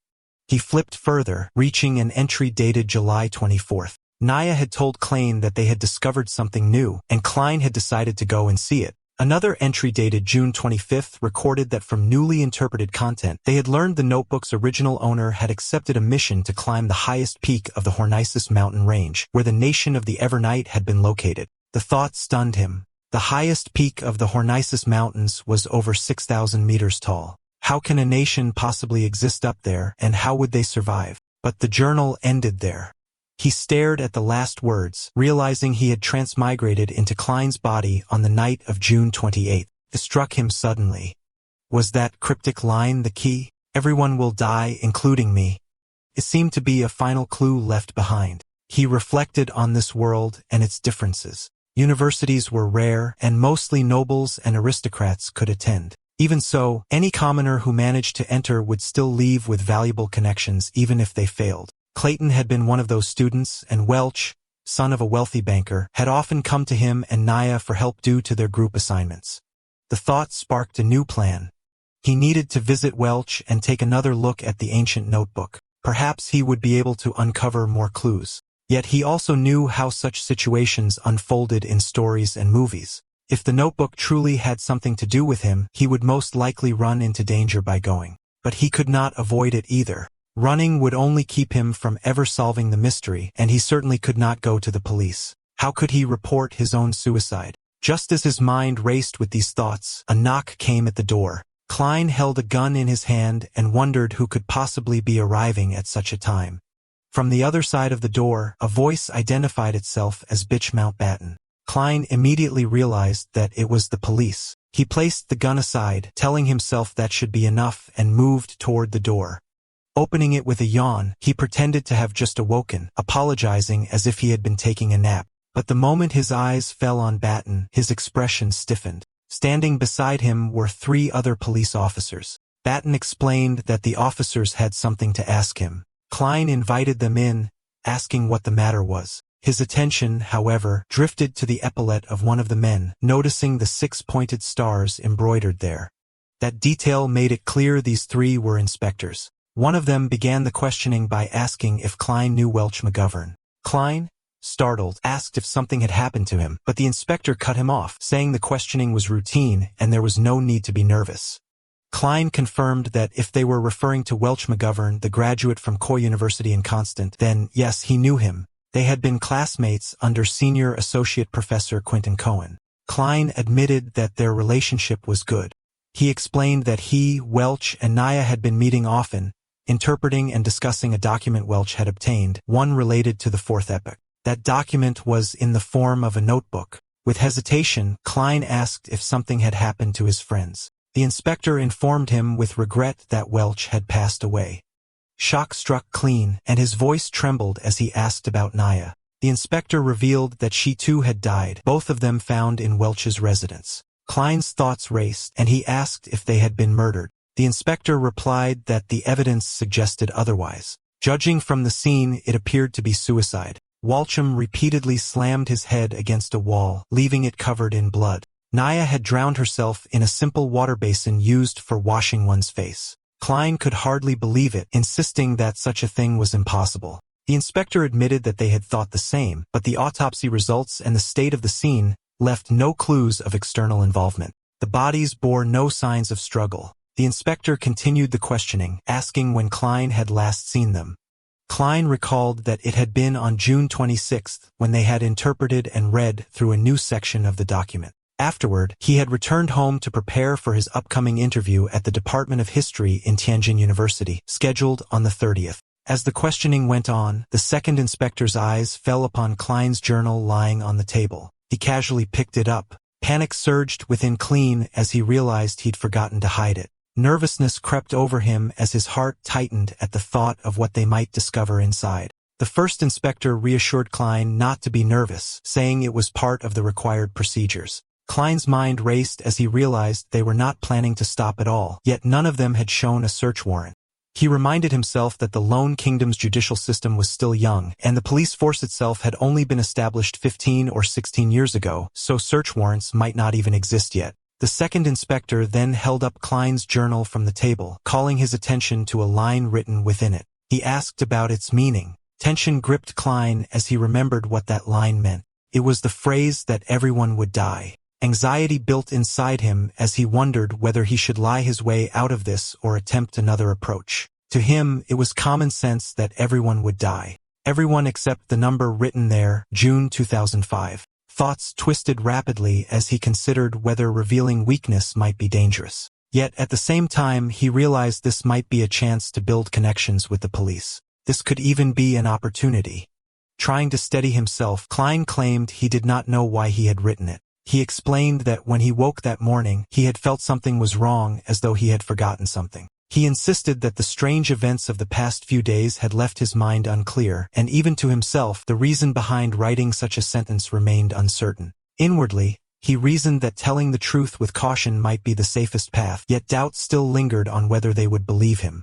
He flipped further, reaching an entry dated July 24th. Naya had told Klein that they had discovered something new, and Klein had decided to go and see it. Another entry dated June 25th recorded that from newly interpreted content, they had learned the notebook's original owner had accepted a mission to climb the highest peak of the Hornisus mountain range, where the nation of the Evernight had been located. The thought stunned him. The highest peak of the Hornisus mountains was over 6,000 meters tall. How can a nation possibly exist up there, and how would they survive? But the journal ended there. He stared at the last words, realizing he had transmigrated into Klein's body on the night of June 28. It struck him suddenly. Was that cryptic line the key? Everyone will die, including me. It seemed to be a final clue left behind. He reflected on this world and its differences. Universities were rare, and mostly nobles and aristocrats could attend. Even so, any commoner who managed to enter would still leave with valuable connections even if they failed. Clayton had been one of those students, and Welch, son of a wealthy banker, had often come to him and Naya for help due to their group assignments. The thought sparked a new plan. He needed to visit Welch and take another look at the ancient notebook. Perhaps he would be able to uncover more clues. Yet he also knew how such situations unfolded in stories and movies. If the notebook truly had something to do with him, he would most likely run into danger by going. But he could not avoid it either. Running would only keep him from ever solving the mystery, and he certainly could not go to the police. How could he report his own suicide? Just as his mind raced with these thoughts, a knock came at the door. Klein held a gun in his hand and wondered who could possibly be arriving at such a time. From the other side of the door, a voice identified itself as Bitch Mountbatten. Klein immediately realized that it was the police. He placed the gun aside, telling himself that should be enough, and moved toward the door. Opening it with a yawn, he pretended to have just awoken, apologizing as if he had been taking a nap. But the moment his eyes fell on Batten, his expression stiffened. Standing beside him were 3 other police officers. Batten explained that the officers had something to ask him. Klein invited them in, asking what the matter was. His attention, however, drifted to the epaulette of one of the men, noticing the 6 pointed stars embroidered there. That detail made it clear these 3 were inspectors. One of them began the questioning by asking if Klein knew Welch McGovern. Klein, startled, asked if something had happened to him, but the inspector cut him off, saying the questioning was routine and there was no need to be nervous. Klein confirmed that if they were referring to Welch McGovern, the graduate from Coy University in Constant, then, yes, he knew him. They had been classmates under Senior Associate Professor Quentin Cohen. Klein admitted that their relationship was good. He explained that he, Welch, and Naya had been meeting often, interpreting and discussing a document Welch had obtained, one related to the fourth epoch. That document was in the form of a notebook. With hesitation, Klein asked if something had happened to his friends. The inspector informed him with regret that Welch had passed away. Shock struck Klein, and his voice trembled as he asked about Naya. The inspector revealed that she too had died, both of them found in Welch's residence. Klein's thoughts raced, and he asked if they had been murdered. The inspector replied that the evidence suggested otherwise. Judging from the scene, it appeared to be suicide. Walcham repeatedly slammed his head against a wall, leaving it covered in blood. Naya had drowned herself in a simple water basin used for washing one's face. Klein could hardly believe it, insisting that such a thing was impossible. The inspector admitted that they had thought the same, but the autopsy results and the state of the scene left no clues of external involvement. The bodies bore no signs of struggle. The inspector continued the questioning, asking when Klein had last seen them. Klein recalled that it had been on June 26th when they had interpreted and read through a new section of the document. Afterward, he had returned home to prepare for his upcoming interview at the Department of History in Tianjin University, scheduled on the 30th. As the questioning went on, the second inspector's eyes fell upon Klein's journal lying on the table. He casually picked it up. Panic surged within Klein as he realized he'd forgotten to hide it. Nervousness crept over him as his heart tightened at the thought of what they might discover inside. The first inspector reassured Klein not to be nervous, saying it was part of the required procedures. Klein's mind raced as he realized they were not planning to stop at all, yet none of them had shown a search warrant. He reminded himself that the Lone Kingdom's judicial system was still young, and the police force itself had only been established 15 or 16 years ago, so search warrants might not even exist yet. The second inspector then held up Klein's journal from the table, calling his attention to a line written within it. He asked about its meaning. Tension gripped Klein as he remembered what that line meant. It was the phrase that everyone would die. Anxiety built inside him as he wondered whether he should lie his way out of this or attempt another approach. To him, it was common sense that everyone would die. Everyone except the number written there, June 2005. Thoughts twisted rapidly as he considered whether revealing weakness might be dangerous. Yet at the same time, he realized this might be a chance to build connections with the police. This could even be an opportunity. Trying to steady himself, Klein claimed he did not know why he had written it. He explained that when he woke that morning, he had felt something was wrong, as though he had forgotten something. He insisted that the strange events of the past few days had left his mind unclear, and even to himself, the reason behind writing such a sentence remained uncertain. Inwardly, he reasoned that telling the truth with caution might be the safest path, yet doubt still lingered on whether they would believe him.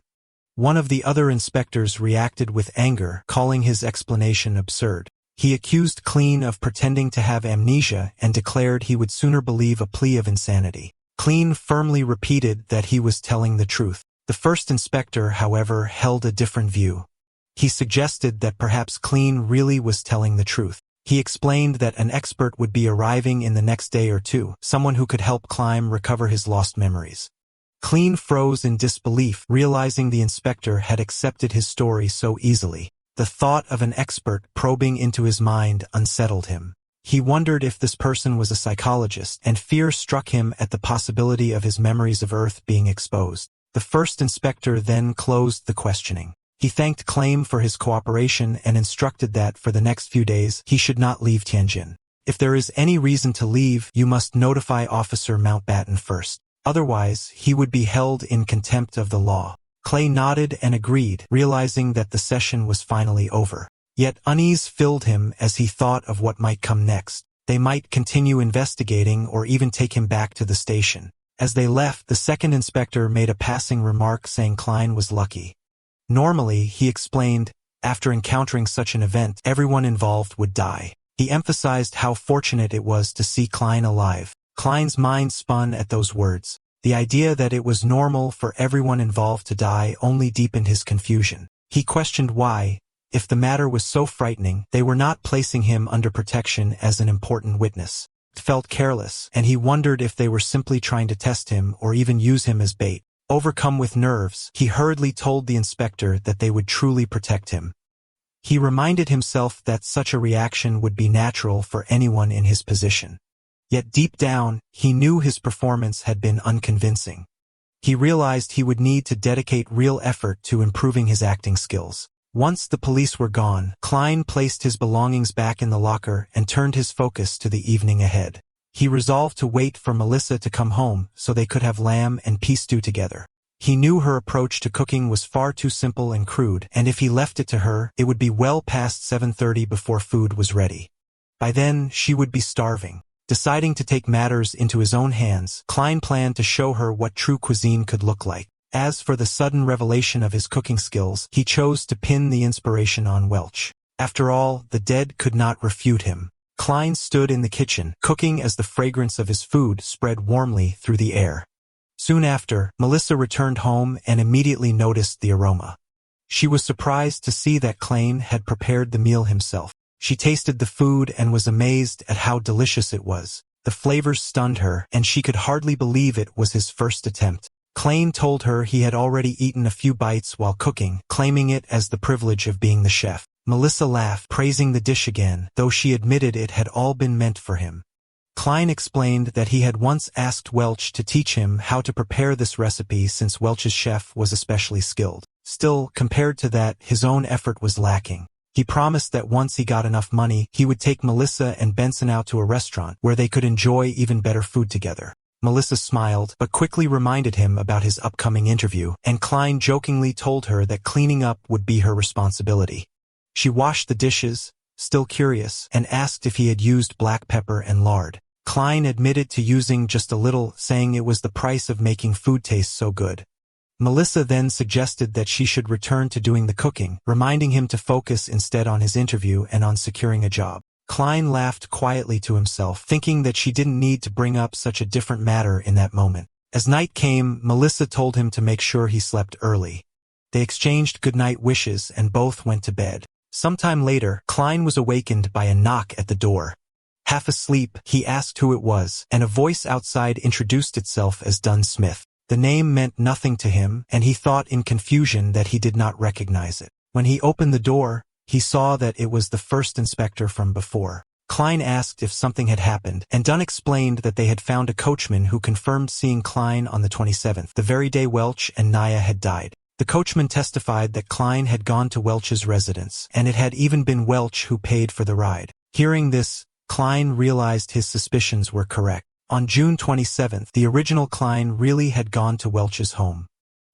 One of the other inspectors reacted with anger, calling his explanation absurd. He accused Klein of pretending to have amnesia and declared he would sooner believe a plea of insanity. Klein firmly repeated that he was telling the truth. The first inspector, however, held a different view. He suggested that perhaps Klein really was telling the truth. He explained that an expert would be arriving in the next day or two, someone who could help Klein recover his lost memories. Klein froze in disbelief, realizing the inspector had accepted his story so easily. The thought of an expert probing into his mind unsettled him. He wondered if this person was a psychologist, and fear struck him at the possibility of his memories of Earth being exposed. The first inspector then closed the questioning. He thanked Klein for his cooperation and instructed that for the next few days he should not leave Tianjin. If there is any reason to leave, you must notify Officer Mountbatten first. Otherwise, he would be held in contempt of the law. Clay nodded and agreed, realizing that the session was finally over. Yet unease filled him as he thought of what might come next. They might continue investigating or even take him back to the station. As they left, the second inspector made a passing remark saying Klein was lucky. Normally, he explained, after encountering such an event, everyone involved would die. He emphasized how fortunate it was to see Klein alive. Klein's mind spun at those words. The idea that it was normal for everyone involved to die only deepened his confusion. He questioned why, if the matter was so frightening, they were not placing him under protection as an important witness. It felt careless, and he wondered if they were simply trying to test him or even use him as bait. Overcome with nerves, he hurriedly told the inspector that they would truly protect him. He reminded himself that such a reaction would be natural for anyone in his position. Yet deep down, he knew his performance had been unconvincing. He realized he would need to dedicate real effort to improving his acting skills. Once the police were gone, Klein placed his belongings back in the locker and turned his focus to the evening ahead. He resolved to wait for Melissa to come home so they could have lamb and pea stew together. He knew her approach to cooking was far too simple and crude, and if he left it to her, it would be well past 7:30 before food was ready. By then, she would be starving. Deciding to take matters into his own hands, Klein planned to show her what true cuisine could look like. As for the sudden revelation of his cooking skills, he chose to pin the inspiration on Welch. After all, the dead could not refute him. Klein stood in the kitchen, cooking as the fragrance of his food spread warmly through the air. Soon after, Melissa returned home and immediately noticed the aroma. She was surprised to see that Klein had prepared the meal himself. She tasted the food and was amazed at how delicious it was. The flavors stunned her, and she could hardly believe it was his first attempt. Klein told her he had already eaten a few bites while cooking, claiming it as the privilege of being the chef. Melissa laughed, praising the dish again, though she admitted it had all been meant for him. Klein explained that he had once asked Welch to teach him how to prepare this recipe since Welch's chef was especially skilled. Still, compared to that, his own effort was lacking. He promised that once he got enough money, he would take Melissa and Benson out to a restaurant where they could enjoy even better food together. Melissa smiled, but quickly reminded him about his upcoming interview, and Klein jokingly told her that cleaning up would be her responsibility. She washed the dishes, still curious, and asked if he had used black pepper and lard. Klein admitted to using just a little, saying it was the price of making food taste so good. Melissa then suggested that she should return to doing the cooking, reminding him to focus instead on his interview and on securing a job. Klein laughed quietly to himself, thinking that she didn't need to bring up such a different matter in that moment. As night came, Melissa told him to make sure he slept early. They exchanged goodnight wishes and both went to bed. Sometime later, Klein was awakened by a knock at the door. Half asleep, he asked who it was, and a voice outside introduced itself as Dunn Smith. The name meant nothing to him, and he thought in confusion that he did not recognize it. When he opened the door, he saw that it was the first inspector from before. Klein asked if something had happened, and Dunn explained that they had found a coachman who confirmed seeing Klein on the 27th, the very day Welch and Naya had died. The coachman testified that Klein had gone to Welch's residence, and it had even been Welch who paid for the ride. Hearing this, Klein realized his suspicions were correct. On June 27th, the original Klein really had gone to Welch's home.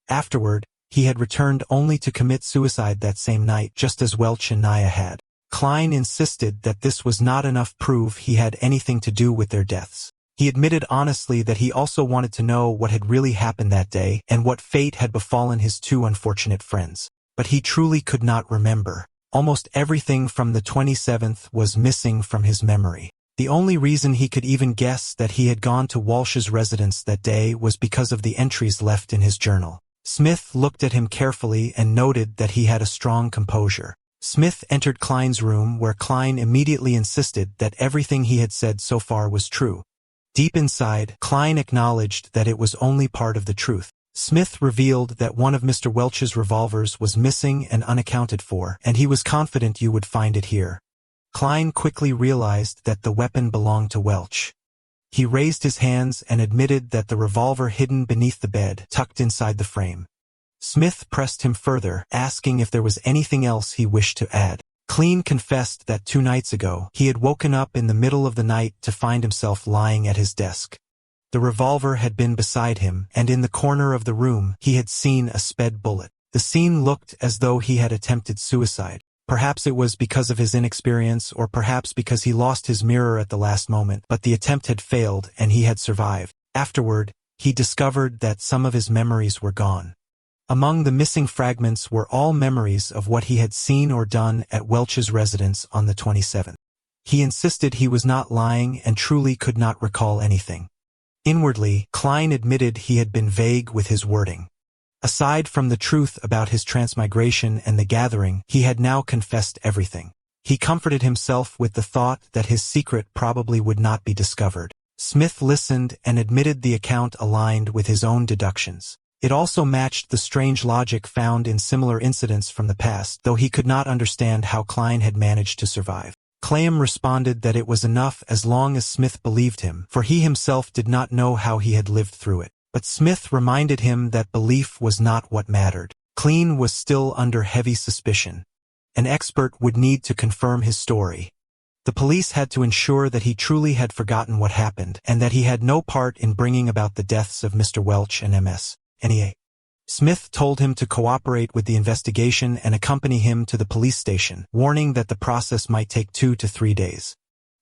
Afterward, he had returned only to commit suicide that same night, just as Welch and Naya had. Klein insisted that this was not enough proof he had anything to do with their deaths. He admitted honestly that he also wanted to know what had really happened that day and what fate had befallen his two unfortunate friends. But he truly could not remember. Almost everything from the 27th was missing from his memory. The only reason he could even guess that he had gone to Walsh's residence that day was because of the entries left in his journal. Smith looked at him carefully and noted that he had a strong composure. Smith entered Klein's room, where Klein immediately insisted that everything he had said so far was true. Deep inside, Klein acknowledged that it was only part of the truth. Smith revealed that one of Mr. Welch's revolvers was missing and unaccounted for, and he was confident you would find it here. Klein quickly realized that the weapon belonged to Welch. He raised his hands and admitted that the revolver hidden beneath the bed, tucked inside the frame. Smith pressed him further, asking if there was anything else he wished to add. Klein confessed that 2 nights ago, he had woken up in the middle of the night to find himself lying at his desk. The revolver had been beside him, and in the corner of the room, he had seen a sped bullet. The scene looked as though he had attempted suicide. Perhaps it was because of his inexperience, or perhaps because he lost his mirror at the last moment, but the attempt had failed and he had survived. Afterward, he discovered that some of his memories were gone. Among the missing fragments were all memories of what he had seen or done at Welch's residence on the 27th. He insisted he was not lying and truly could not recall anything. Inwardly, Klein admitted he had been vague with his wording. Aside from the truth about his transmigration and the gathering, he had now confessed everything. He comforted himself with the thought that his secret probably would not be discovered. Smith listened and admitted the account aligned with his own deductions. It also matched the strange logic found in similar incidents from the past, though he could not understand how Klein had managed to survive. Klein responded that it was enough as long as Smith believed him, for he himself did not know how he had lived through it. But Smith reminded him that belief was not what mattered. Klein was still under heavy suspicion. An expert would need to confirm his story. The police had to ensure that he truly had forgotten what happened, and that he had no part in bringing about the deaths of Mr. Welch and Ms. Nia. Smith told him to cooperate with the investigation and accompany him to the police station, warning that the process might take 2 to 3 days.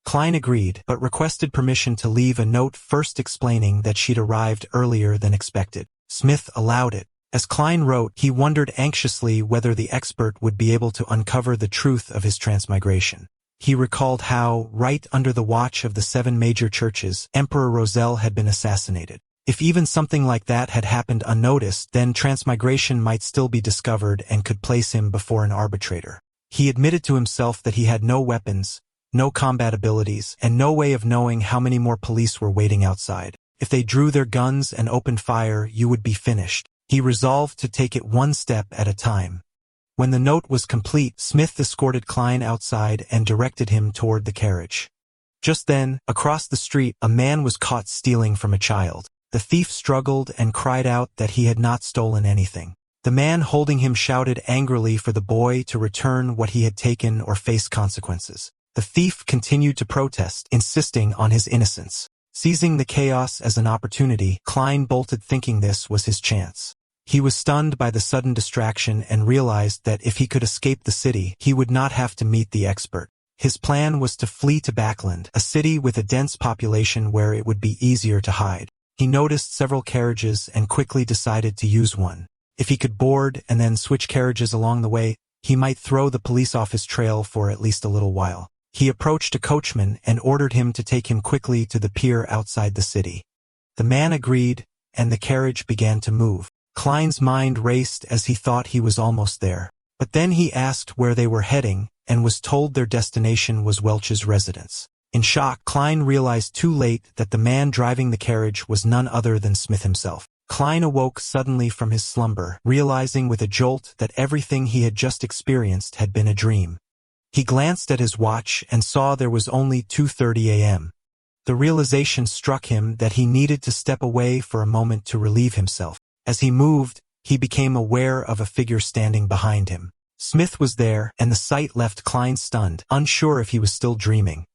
Klein agreed, but requested permission to leave a note first explaining that she'd arrived earlier than expected. Smith allowed it. As Klein wrote, he wondered anxiously whether the expert would be able to uncover the truth of his transmigration. He recalled how, right under the watch of the 7 major churches, Emperor Roselle had been assassinated. If even something like that had happened unnoticed, then transmigration might still be discovered and could place him before an arbitrator. He admitted to himself that he had no weapons, no combat abilities, and no way of knowing how many more police were waiting outside. If they drew their guns and opened fire, you would be finished. He resolved to take it one step at a time. When the note was complete, Smith escorted Klein outside and directed him toward the carriage. Just then, across the street, a man was caught stealing from a child. The thief struggled and cried out that he had not stolen anything. The man holding him shouted angrily for the boy to return what he had taken or face consequences. The thief continued to protest, insisting on his innocence. Seizing the chaos as an opportunity, Klein bolted thinking this was his chance. He was stunned by the sudden distraction and realized that if he could escape the city, he would not have to meet the expert. His plan was to flee to Backland, a city with a dense population where it would be easier to hide. He noticed several carriages and quickly decided to use one. If he could board and then switch carriages along the way, he might throw the police off his trail for at least a little while. He approached a coachman and ordered him to take him quickly to the pier outside the city. The man agreed, and the carriage began to move. Klein's mind raced as he thought he was almost there. But then he asked where they were heading, and was told their destination was Welch's residence. In shock, Klein realized too late that the man driving the carriage was none other than Smith himself. Klein awoke suddenly from his slumber, realizing with a jolt that everything he had just experienced had been a dream. He glanced at his watch and saw there was only 2:30 a.m. The realization struck him that he needed to step away for a moment to relieve himself. As he moved, he became aware of a figure standing behind him. Smith was there, and the sight left Klein stunned, unsure if he was still dreaming.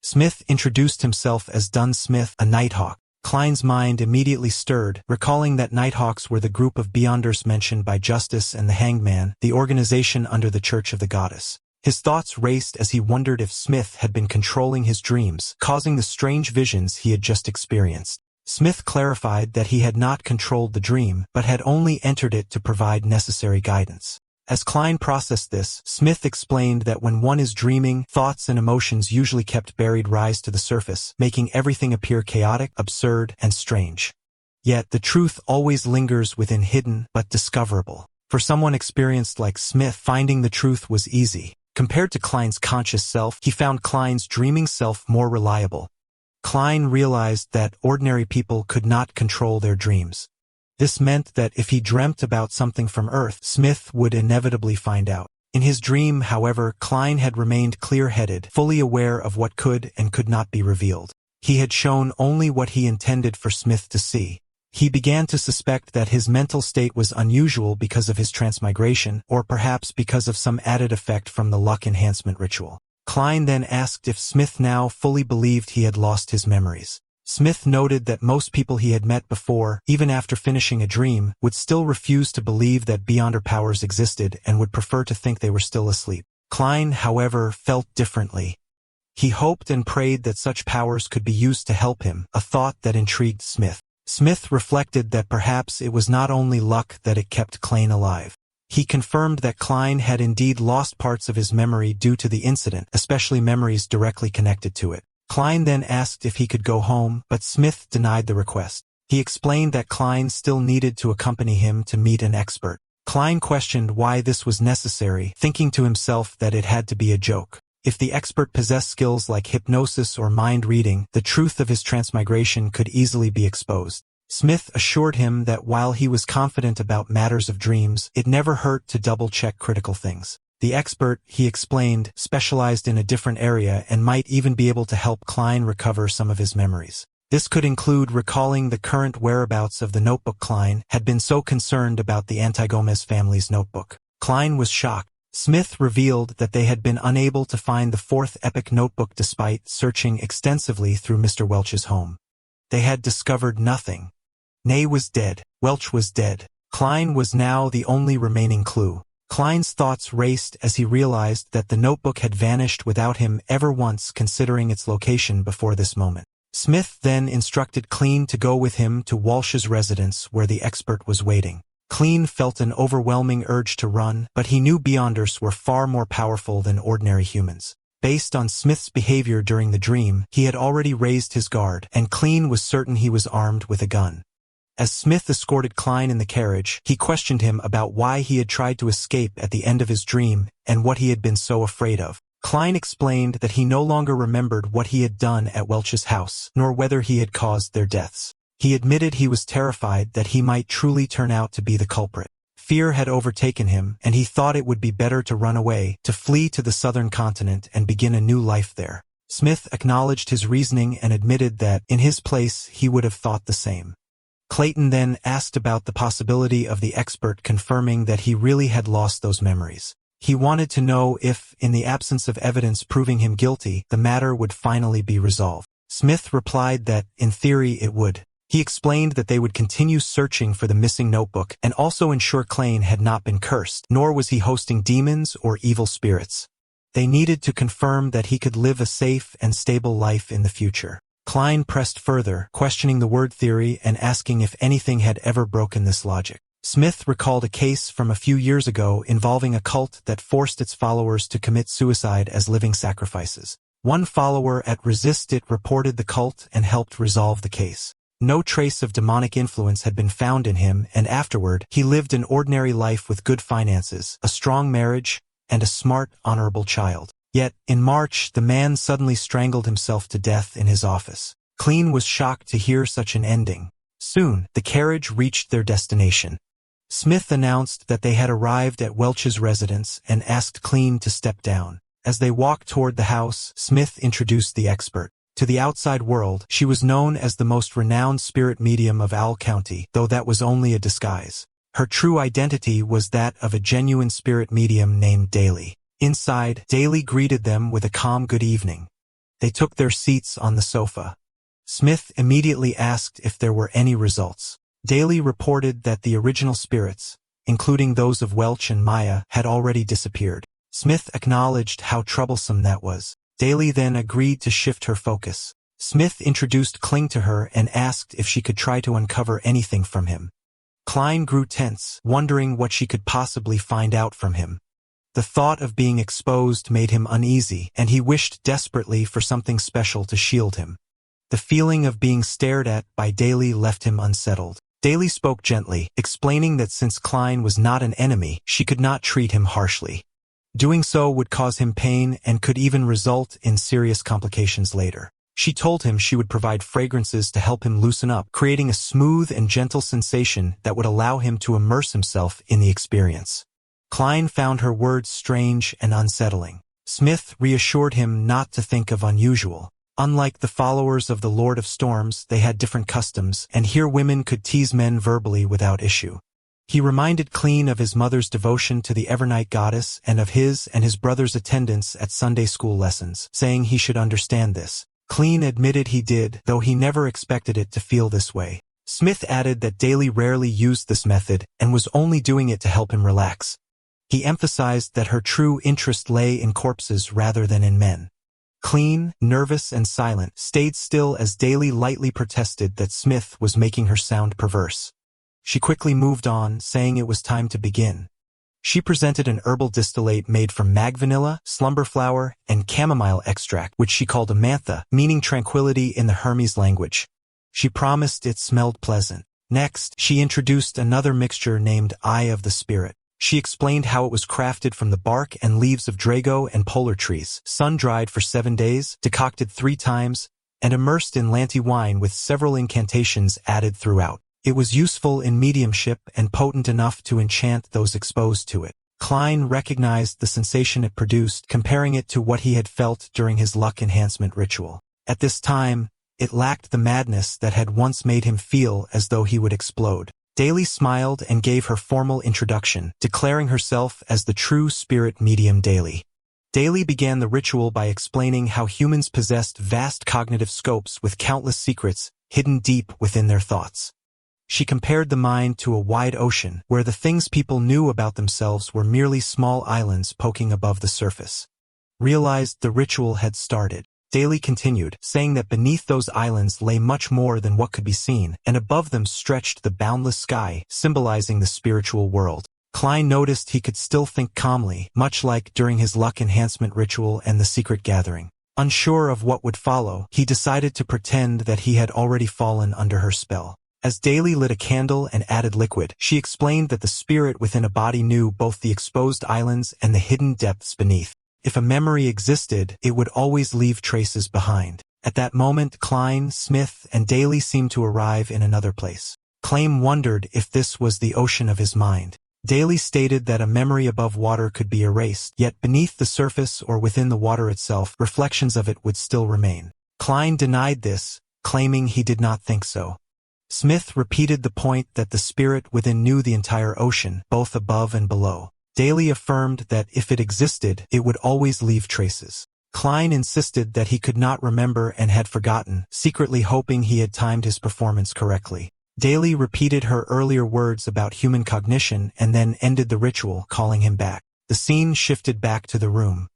Smith introduced himself as Dunn Smith, a Nighthawk. Klein's mind immediately stirred, recalling that Nighthawks were the group of Beyonders mentioned by Justice and the Hanged Man, the organization under the Church of the Goddess. His thoughts raced as he wondered if Smith had been controlling his dreams, causing the strange visions he had just experienced. Smith clarified that he had not controlled the dream, but had only entered it to provide necessary guidance. As Klein processed this, Smith explained that when one is dreaming, thoughts and emotions usually kept buried rise to the surface, making everything appear chaotic, absurd, and strange. Yet the truth always lingers within hidden, but discoverable. For someone experienced like Smith, finding the truth was easy. Compared to Klein's conscious self, he found Klein's dreaming self more reliable. Klein realized that ordinary people could not control their dreams. This meant that if he dreamt about something from Earth, Smith would inevitably find out. In his dream, however, Klein had remained clear-headed, fully aware of what could and could not be revealed. He had shown only what he intended for Smith to see. He began to suspect that his mental state was unusual because of his transmigration, or perhaps because of some added effect from the luck enhancement ritual. Klein then asked if Smith now fully believed he had lost his memories. Smith noted that most people he had met before, even after finishing a dream, would still refuse to believe that Beyonder powers existed and would prefer to think they were still asleep. Klein, however, felt differently. He hoped and prayed that such powers could be used to help him, a thought that intrigued Smith. Smith reflected that perhaps it was not only luck that it kept Klein alive. He confirmed that Klein had indeed lost parts of his memory due to the incident, especially memories directly connected to it. Klein then asked if he could go home, but Smith denied the request. He explained that Klein still needed to accompany him to meet an expert. Klein questioned why this was necessary, thinking to himself that it had to be a joke. If the expert possessed skills like hypnosis or mind reading, the truth of his transmigration could easily be exposed. Smith assured him that while he was confident about matters of dreams, it never hurt to double-check critical things. The expert, he explained, specialized in a different area and might even be able to help Klein recover some of his memories. This could include recalling the current whereabouts of the notebook Klein had been so concerned about the Antigomez family's notebook. Klein was shocked. Smith revealed that they had been unable to find the fourth epic notebook despite searching extensively through Mr. Welch's home. They had discovered nothing. Ney was dead. Welch was dead. Klein was now the only remaining clue. Klein's thoughts raced as he realized that the notebook had vanished without him ever once considering its location before this moment. Smith then instructed Klein to go with him to Walsh's residence where the expert was waiting. Klein felt an overwhelming urge to run, but he knew Beyonders were far more powerful than ordinary humans. Based on Smith's behavior during the dream, he had already raised his guard, and Klein was certain he was armed with a gun. As Smith escorted Klein in the carriage, he questioned him about why he had tried to escape at the end of his dream and what he had been so afraid of. Klein explained that he no longer remembered what he had done at Welch's house, nor whether he had caused their deaths. He admitted he was terrified that he might truly turn out to be the culprit. Fear had overtaken him, and he thought it would be better to run away, to flee to the southern continent and begin a new life there. Smith acknowledged his reasoning and admitted that, in his place, he would have thought the same. Clayton then asked about the possibility of the expert confirming that he really had lost those memories. He wanted to know if, in the absence of evidence proving him guilty, the matter would finally be resolved. Smith replied that, in theory, it would. He explained that they would continue searching for the missing notebook and also ensure Clayton had not been cursed, nor was he hosting demons or evil spirits. They needed to confirm that he could live a safe and stable life in the future. Klein pressed further, questioning the word theory and asking if anything had ever broken this logic. Smith recalled a case from a few years ago involving a cult that forced its followers to commit suicide as living sacrifices. One follower at Resist It reported the cult and helped resolve the case. No trace of demonic influence had been found in him, and afterward, he lived an ordinary life with good finances, a strong marriage, and a smart, honorable child. Yet, in March, the man suddenly strangled himself to death in his office. Clean was shocked to hear such an ending. Soon, the carriage reached their destination. Smith announced that they had arrived at Welch's residence and asked Clean to step down. As they walked toward the house, Smith introduced the expert. To the outside world, she was known as the most renowned spirit medium of Owl County, though that was only a disguise. Her true identity was that of a genuine spirit medium named Daly. Inside, Daly greeted them with a calm good evening. They took their seats on the sofa. Smith immediately asked if there were any results. Daly reported that the original spirits, including those of Welch and Maya, had already disappeared. Smith acknowledged how troublesome that was. Daly then agreed to shift her focus. Smith introduced Kling to her and asked if she could try to uncover anything from him. Klein grew tense, wondering what she could possibly find out from him. The thought of being exposed made him uneasy, and he wished desperately for something special to shield him. The feeling of being stared at by Daly left him unsettled. Daly spoke gently, explaining that since Klein was not an enemy, she could not treat him harshly. Doing so would cause him pain and could even result in serious complications later. She told him she would provide fragrances to help him loosen up, creating a smooth and gentle sensation that would allow him to immerse himself in the experience. Klein found her words strange and unsettling. Smith reassured him not to think of unusual. Unlike the followers of the Lord of Storms, they had different customs, and here women could tease men verbally without issue. He reminded Clean of his mother's devotion to the Evernight goddess and of his brother's attendance at Sunday school lessons, saying he should understand this. Clean admitted he did, though he never expected it to feel this way. Smith added that Daly rarely used this method and was only doing it to help him relax. He emphasized that her true interest lay in corpses rather than in men. Clean, nervous and silent, stayed still as Daly lightly protested that Smith was making her sound perverse. She quickly moved on, saying it was time to begin. She presented an herbal distillate made from mag vanilla, slumber flower, and chamomile extract, which she called a mantha, meaning tranquility in the Hermes language. She promised it smelled pleasant. Next, she introduced another mixture named Eye of the Spirit. She explained how it was crafted from the bark and leaves of drago and polar trees, sun-dried for 7 days, decocted 3 times, and immersed in Lanti wine with several incantations added throughout. It was useful in mediumship and potent enough to enchant those exposed to it. Klein recognized the sensation it produced, comparing it to what he had felt during his luck enhancement ritual. At this time, it lacked the madness that had once made him feel as though he would explode. Daly smiled and gave her formal introduction, declaring herself as the true spirit medium Daly. Daly began the ritual by explaining how humans possessed vast cognitive scopes with countless secrets hidden deep within their thoughts. She compared the mind to a wide ocean, where the things people knew about themselves were merely small islands poking above the surface. Realized the ritual had started. Daly continued, saying that beneath those islands lay much more than what could be seen, and above them stretched the boundless sky, symbolizing the spiritual world. Klein noticed he could still think calmly, much like during his luck enhancement ritual and the secret gathering. Unsure of what would follow, he decided to pretend that he had already fallen under her spell. As Daly lit a candle and added liquid, she explained that the spirit within a body knew both the exposed islands and the hidden depths beneath. If a memory existed, it would always leave traces behind. At that moment, Klein, Smith, and Daly seemed to arrive in another place. Klein wondered if this was the ocean of his mind. Daly stated that a memory above water could be erased, yet beneath the surface or within the water itself, reflections of it would still remain. Klein denied this, claiming he did not think so. Smith repeated the point that the spirit within knew the entire ocean, both above and below. Daly affirmed that if it existed, it would always leave traces. Klein insisted that he could not remember and had forgotten, secretly hoping he had timed his performance correctly. Daly repeated her earlier words about human cognition and then ended the ritual, calling him back. The scene shifted back to the room.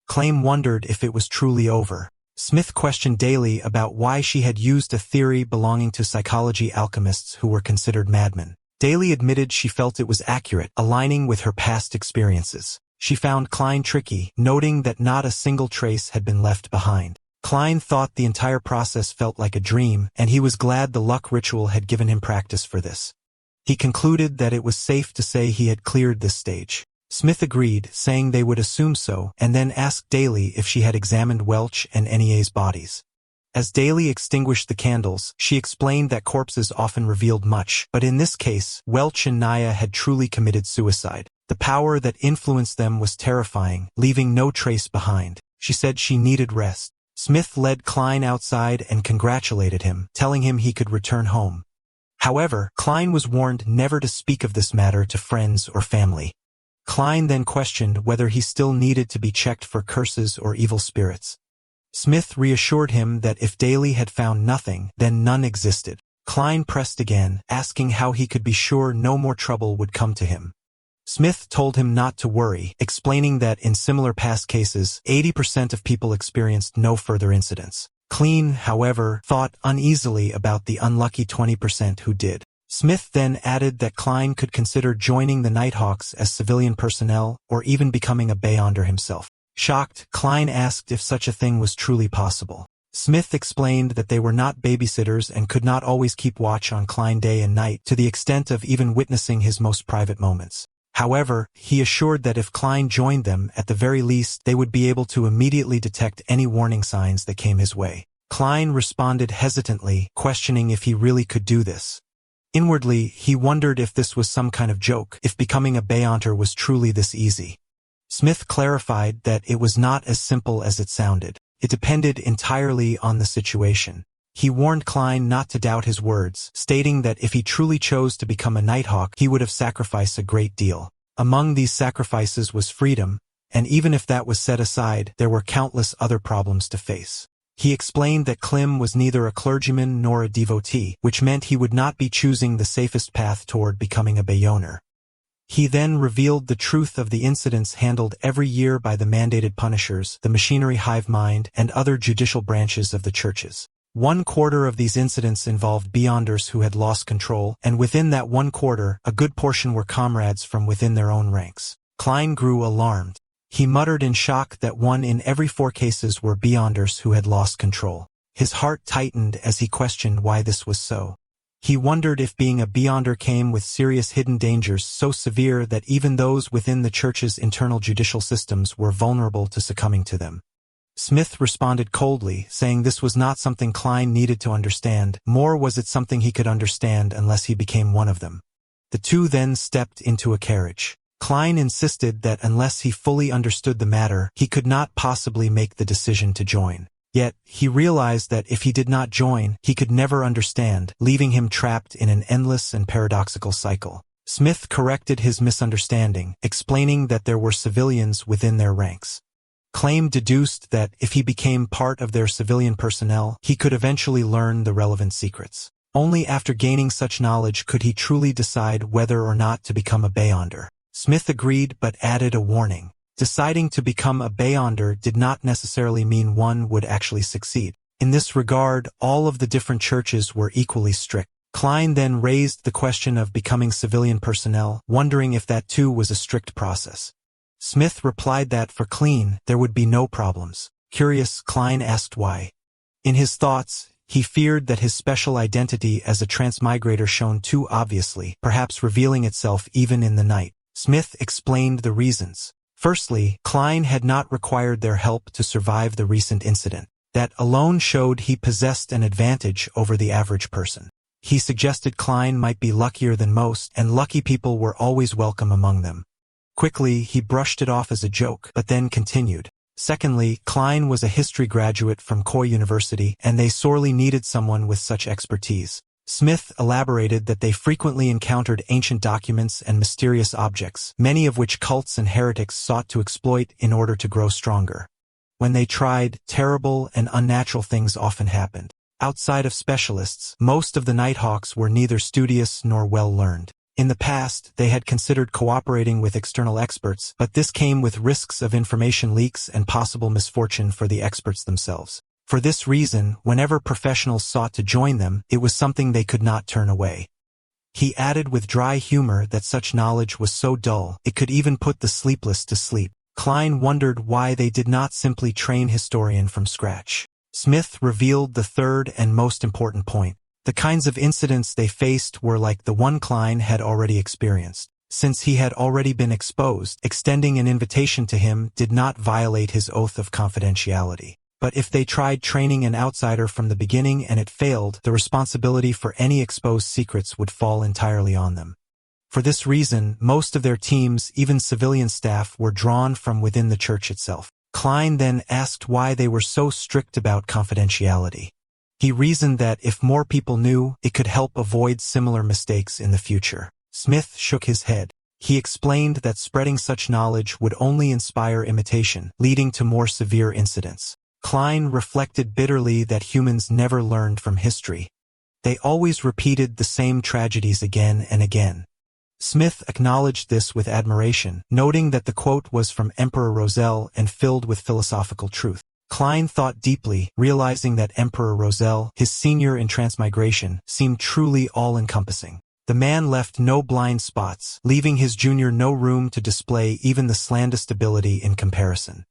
Klein wondered if it was truly over. Smith questioned Daly about why she had used a theory belonging to psychology alchemists who were considered madmen. Daly admitted she felt it was accurate, aligning with her past experiences. She found Klein tricky, noting that not a single trace had been left behind. Klein thought the entire process felt like a dream, and he was glad the luck ritual had given him practice for this. He concluded that it was safe to say he had cleared this stage. Smith agreed, saying they would assume so, and then asked Daly if she had examined Welch and Nia's bodies. As Daly extinguished the candles, she explained that corpses often revealed much, but in this case, Welch and Nia had truly committed suicide. The power that influenced them was terrifying, leaving no trace behind. She said she needed rest. Smith led Klein outside and congratulated him, telling him he could return home. However, Klein was warned never to speak of this matter to friends or family. Klein then questioned whether he still needed to be checked for curses or evil spirits. Smith reassured him that if Daly had found nothing, then none existed. Klein pressed again, asking how he could be sure no more trouble would come to him. Smith told him not to worry, explaining that in similar past cases, 80% of people experienced no further incidents. Klein, however, thought uneasily about the unlucky 20% who did. Smith then added that Klein could consider joining the Nighthawks as civilian personnel or even becoming a Beyonder himself. Shocked, Klein asked if such a thing was truly possible. Smith explained that they were not babysitters and could not always keep watch on Klein day and night to the extent of even witnessing his most private moments. However, he assured that if Klein joined them, at the very least, they would be able to immediately detect any warning signs that came his way. Klein responded hesitantly, questioning if he really could do this. Inwardly, he wondered if this was some kind of joke, if becoming a Beyonder was truly this easy. Smith clarified that it was not as simple as it sounded. It depended entirely on the situation. He warned Klein not to doubt his words, stating that if he truly chose to become a Nighthawk, he would have sacrificed a great deal. Among these sacrifices was freedom, and even if that was set aside, there were countless other problems to face. He explained that Klim was neither a clergyman nor a devotee, which meant he would not be choosing the safest path toward becoming a Beyonder. He then revealed the truth of the incidents handled every year by the mandated punishers, the machinery hive mind, and other judicial branches of the churches. 1/4 of these incidents involved Beyonders who had lost control, and within that 1/4, a good portion were comrades from within their own ranks. Klein grew alarmed. He muttered in shock that 1 in every 4 cases were Beyonders who had lost control. His heart tightened as he questioned why this was so. He wondered if being a Beyonder came with serious hidden dangers so severe that even those within the church's internal judicial systems were vulnerable to succumbing to them. Smith responded coldly, saying this was not something Klein needed to understand, nor was it something he could understand unless he became one of them. The two then stepped into a carriage. Klein insisted that unless he fully understood the matter, he could not possibly make the decision to join. Yet, he realized that if he did not join, he could never understand, leaving him trapped in an endless and paradoxical cycle. Smith corrected his misunderstanding, explaining that there were civilians within their ranks. Klein deduced that if he became part of their civilian personnel, he could eventually learn the relevant secrets. Only after gaining such knowledge could he truly decide whether or not to become a Beyonder. Smith agreed but added a warning. Deciding to become a Beyonder did not necessarily mean one would actually succeed. In this regard, all of the different churches were equally strict. Klein then raised the question of becoming civilian personnel, wondering if that too was a strict process. Smith replied that for Klein, there would be no problems. Curious, Klein asked why. In his thoughts, he feared that his special identity as a transmigrator shone too obviously, perhaps revealing itself even in the night. Smith explained the reasons. Firstly, Klein had not required their help to survive the recent incident. That alone showed he possessed an advantage over the average person. He suggested Klein might be luckier than most, and lucky people were always welcome among them. Quickly, he brushed it off as a joke, but then continued. Secondly, Klein was a history graduate from Koy University, and they sorely needed someone with such expertise. Smith elaborated that they frequently encountered ancient documents and mysterious objects, many of which cults and heretics sought to exploit in order to grow stronger. When they tried, terrible and unnatural things often happened. Outside of specialists, most of the Nighthawks were neither studious nor well-learned. In the past, they had considered cooperating with external experts, but this came with risks of information leaks and possible misfortune for the experts themselves. For this reason, whenever professionals sought to join them, it was something they could not turn away. He added with dry humor that such knowledge was so dull, it could even put the sleepless to sleep. Klein wondered why they did not simply train historian from scratch. Smith revealed the third and most important point. The kinds of incidents they faced were like the one Klein had already experienced. Since he had already been exposed, extending an invitation to him did not violate his oath of confidentiality. But if they tried training an outsider from the beginning and it failed, the responsibility for any exposed secrets would fall entirely on them. For this reason, most of their teams, even civilian staff, were drawn from within the church itself. Klein then asked why they were so strict about confidentiality. He reasoned that if more people knew, it could help avoid similar mistakes in the future. Smith shook his head. He explained that spreading such knowledge would only inspire imitation, leading to more severe incidents. Klein reflected bitterly that humans never learned from history. They always repeated the same tragedies again and again. Smith acknowledged this with admiration, noting that the quote was from Emperor Roselle and filled with philosophical truth. Klein thought deeply, realizing that Emperor Roselle, his senior in transmigration, seemed truly all-encompassing. The man left no blind spots, leaving his junior no room to display even the slightest ability in comparison.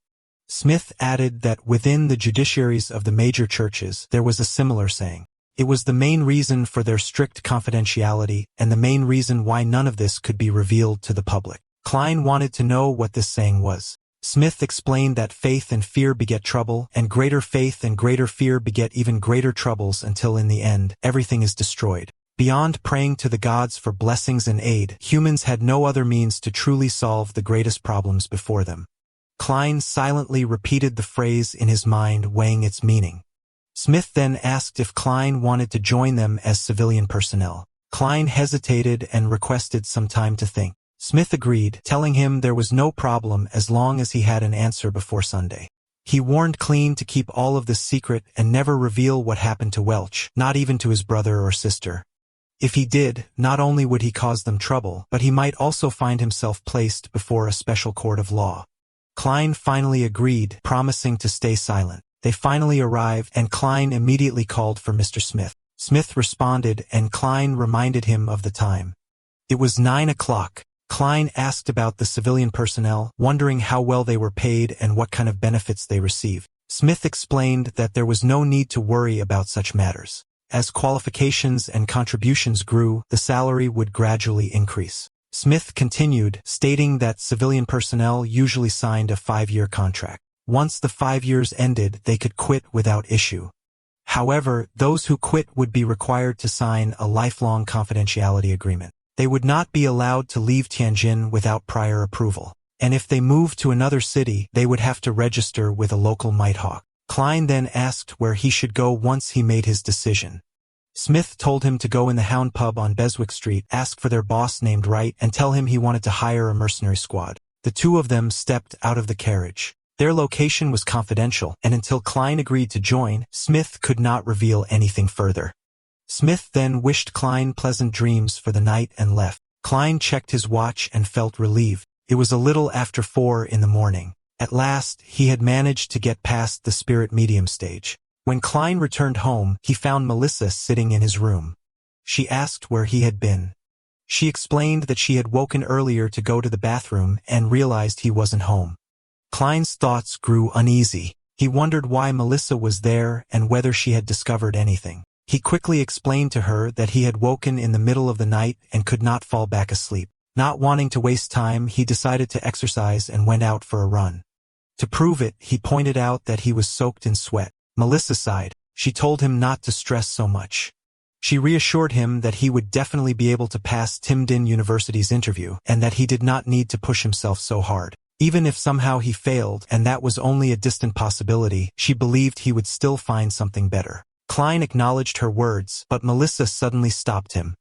Smith added that within the judiciaries of the major churches there was a similar saying. It was the main reason for their strict confidentiality and the main reason why none of this could be revealed to the public. Klein wanted to know what this saying was. Smith explained that faith and fear beget trouble, and greater faith and greater fear beget even greater troubles until in the end, everything is destroyed. Beyond praying to the gods for blessings and aid, humans had no other means to truly solve the greatest problems before them. Klein silently repeated the phrase in his mind, weighing its meaning. Smith then asked if Klein wanted to join them as civilian personnel. Klein hesitated and requested some time to think. Smith agreed, telling him there was no problem as long as he had an answer before Sunday. He warned Klein to keep all of this secret and never reveal what happened to Welch, not even to his brother or sister. If he did, not only would he cause them trouble, but he might also find himself placed before a special court of law. Klein finally agreed, promising to stay silent. They finally arrived, and Klein immediately called for Mr. Smith. Smith responded, and Klein reminded him of the time. It was 9 o'clock. Klein asked about the civilian personnel, wondering how well they were paid and what kind of benefits they received. Smith explained that there was no need to worry about such matters. As qualifications and contributions grew, the salary would gradually increase. Smith continued, stating that civilian personnel usually signed a 5-year contract. Once the 5 years ended, they could quit without issue. However, those who quit would be required to sign a lifelong confidentiality agreement. They would not be allowed to leave Tianjin without prior approval. And if they moved to another city, they would have to register with a local Nighthawk. Klein then asked where he should go once he made his decision. Smith told him to go in the Hound Pub on Beswick Street, ask for their boss named Wright, and tell him he wanted to hire a mercenary squad. The two of them stepped out of the carriage. Their location was confidential, and until Klein agreed to join, Smith could not reveal anything further. Smith then wished Klein pleasant dreams for the night and left. Klein checked his watch and felt relieved. It was a little after 4 in the morning. At last, he had managed to get past the spirit medium stage. When Klein returned home, he found Melissa sitting in his room. She asked where he had been. She explained that she had woken earlier to go to the bathroom and realized he wasn't home. Klein's thoughts grew uneasy. He wondered why Melissa was there and whether she had discovered anything. He quickly explained to her that he had woken in the middle of the night and could not fall back asleep. Not wanting to waste time, he decided to exercise and went out for a run. To prove it, he pointed out that he was soaked in sweat. Melissa sighed. She told him not to stress so much. She reassured him that he would definitely be able to pass Timdin University's interview and that he did not need to push himself so hard. Even if somehow he failed, and that was only a distant possibility, she believed he would still find something better. Klein acknowledged her words, but Melissa suddenly stopped him.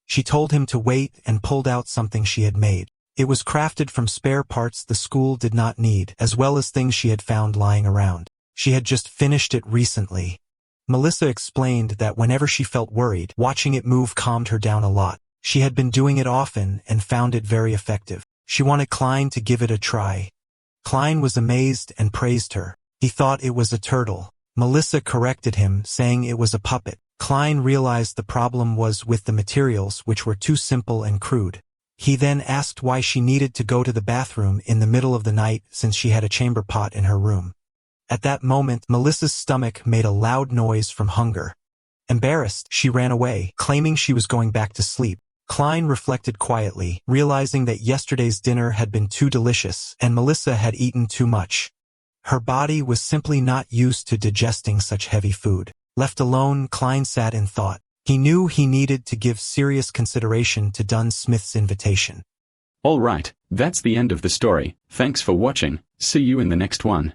She told him to wait and pulled out something she had made. It was crafted from spare parts the school did not need, as well as things she had found lying around. She had just finished it recently. Melissa explained that whenever she felt worried, watching it move calmed her down a lot. She had been doing it often and found it very effective. She wanted Klein to give it a try. Klein was amazed and praised her. He thought it was a turtle. Melissa corrected him, saying it was a puppet. Klein realized the problem was with the materials, which were too simple and crude. He then asked why she needed to go to the bathroom in the middle of the night since she had a chamber pot in her room. At that moment, Melissa's stomach made a loud noise from hunger. Embarrassed, she ran away, claiming she was going back to sleep. Klein reflected quietly, realizing that yesterday's dinner had been too delicious, and Melissa had eaten too much. Her body was simply not used to digesting such heavy food. Left alone, Klein sat in thought. He knew he needed to give serious consideration to Dunn Smith's invitation. Alright, that's the end of the story. Thanks for watching. See you in the next one.